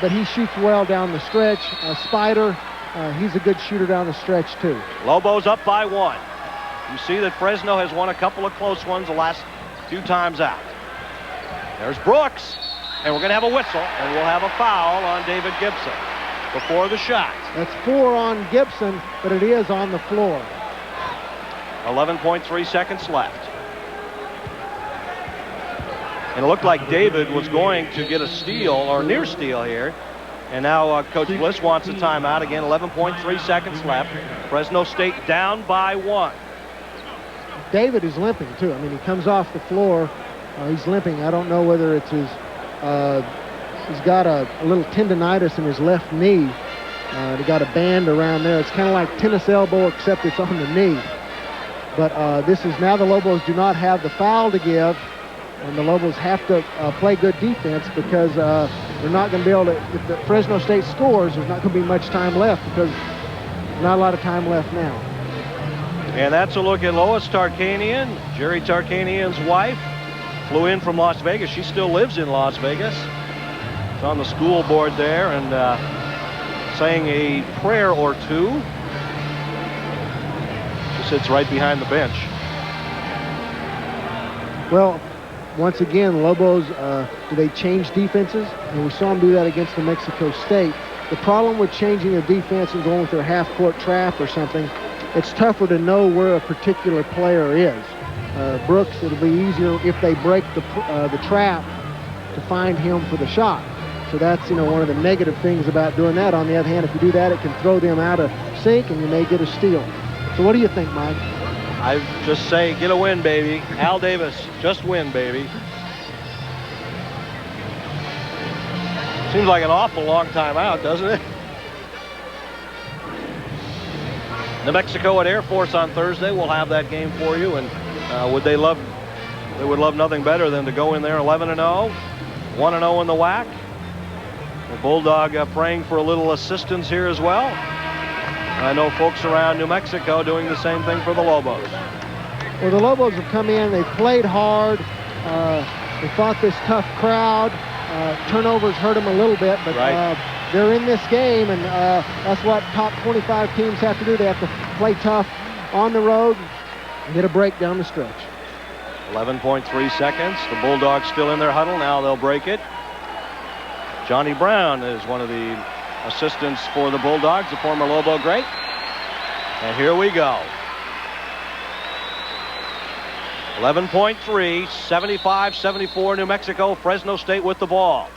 Speaker 2: but he shoots well down the stretch. Spider, he's a good shooter down the stretch, too.
Speaker 1: Lobos up by 1. You see that Fresno has won a couple of close ones the last few times out. There's Brooks. And we're going to have a whistle, and we'll have a foul on David Gibson before the shot.
Speaker 2: That's 4 on Gibson, but it is on the floor.
Speaker 1: 11.3 seconds left. And it looked like David was going to get a steal or near steal here. And now Coach Bliss wants a timeout. Again, 11.3 seconds left. Fresno State down by 1.
Speaker 2: David is limping, too. I mean, he comes off the floor. He's limping. I don't know whether it's his... he's got a little tendonitis in his left knee. They got a band around there. It's kind of like tennis elbow, except it's on the knee. But this is now the Lobos do not have the foul to give, and the Lobos have to play good defense because they're not going to be able to, if the Fresno State scores, there's not going to be much time left because there's not a lot of time left now.
Speaker 1: And that's a look at Lois Tarkanian, Jerry Tarkanian's wife. Flew in from Las Vegas. She still lives in Las Vegas. She's on the school board there and saying a prayer or two. She sits right behind the bench.
Speaker 2: Well, once again, Lobos, do they change defenses? And we saw them do that against New Mexico State. The problem with changing the defense and going with their half-court trap or something, it's tougher to know where a particular player is. Brooks, it'll be easier if they break the trap to find him for the shot. So that's, you know, one of the negative things about doing that. On the other hand, if you do that, it can throw them out of sync and you may get a steal. So what do you think, Mike?
Speaker 1: I just say, get a win, baby. Al Davis, just win, baby. Seems like an awful long time out, doesn't it? New Mexico at Air Force on Thursday. We'll have that game for you, and they would love nothing better than to go in there 11-0, 1-0 in the WAC. The Bulldog praying for a little assistance here as well. I know folks around New Mexico doing the same thing for the Lobos.
Speaker 2: Well, the Lobos have come in, they've played hard, they fought this tough crowd. Turnovers hurt them a little bit, but they're in this game, and that's what top 25 teams have to do. They have to play tough on the road and get a break down the stretch.
Speaker 1: 11.3 seconds. The Bulldogs still in their huddle. Now they'll break it. Johnny Brown is one of the assistants for the Bulldogs, the former Lobo great. And here we go. 11.3, 75-74 New Mexico. Fresno State with the ball.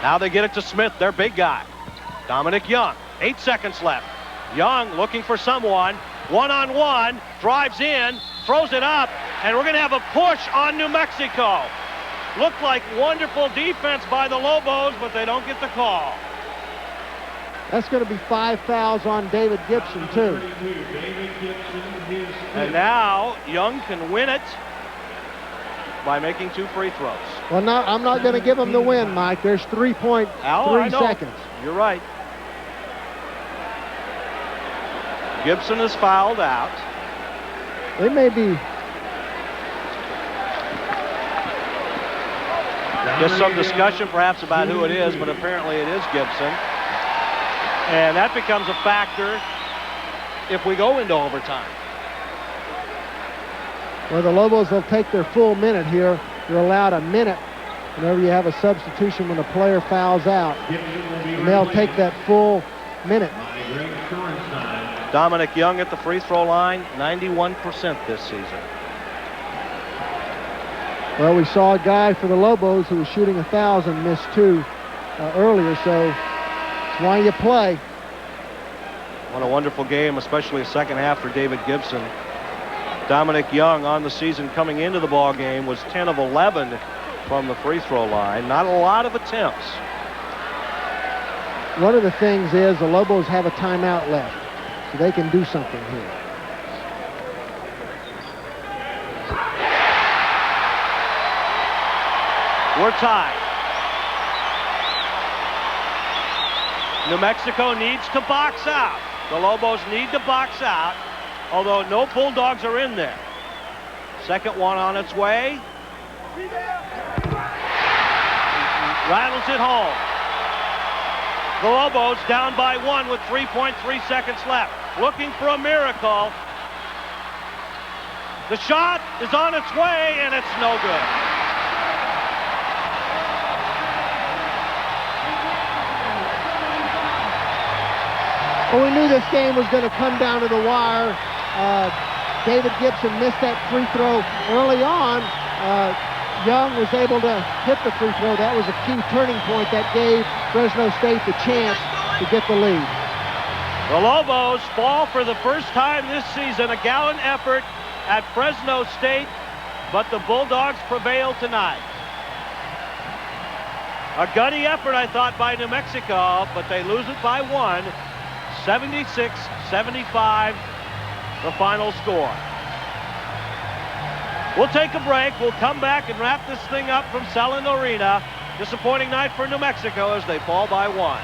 Speaker 1: Now they get it to Smith, their big guy. Dominic Young, 8 seconds left. Young looking for someone. One-on-one, drives in, throws it up, and we're going to have a push on New Mexico. Looked like wonderful defense by the Lobos, but they don't get the call.
Speaker 2: That's going to be 5 fouls on David Gibson, too.
Speaker 1: And now Young can win it by making 2 free throws.
Speaker 2: Well, no, I'm not going to give him the win, Mike. There's 3.3 seconds.
Speaker 1: You're right. Gibson is fouled out.
Speaker 2: They may be.
Speaker 1: Just some discussion perhaps about who it is, but apparently it is Gibson. And that becomes a factor if we go into overtime.
Speaker 2: Well, the Lobos will take their full minute here. You're allowed a minute whenever you have a substitution when a player fouls out. And they'll take that full minute.
Speaker 1: Dominic Young at the free throw line, 91% this season.
Speaker 2: Well, we saw a guy for the Lobos who was shooting 1,000, missed 2 earlier, so it's why you play.
Speaker 1: What a wonderful game, especially a second half for David Gibson. Dominic Young on the season coming into the ball game was 10 of 11 from the free throw line. Not a lot of attempts.
Speaker 2: One of the things is the Lobos have a timeout left, so they can do something here.
Speaker 1: We're tied. New Mexico needs to box out. The Lobos need to box out, although no Bulldogs are in there. Second one on its way. Rattles it home. The Lobos down by 1 with 3.3 seconds left. Looking for a miracle. The shot is on its way, and it's no good.
Speaker 2: Well, we knew this game was going to come down to the wire. David Gibson missed that free throw early on. Young was able to hit the free throw. That was a key turning point that gave Fresno State the chance to get the lead.
Speaker 1: The Lobos fall for the first time this season, a gallant effort at Fresno State, but the Bulldogs prevail tonight. A gutty effort, I thought, by New Mexico, but they lose it by 1. 76-75, the final score. We'll take a break. We'll come back and wrap this thing up from Selland Arena. Disappointing night for New Mexico as they fall by 1.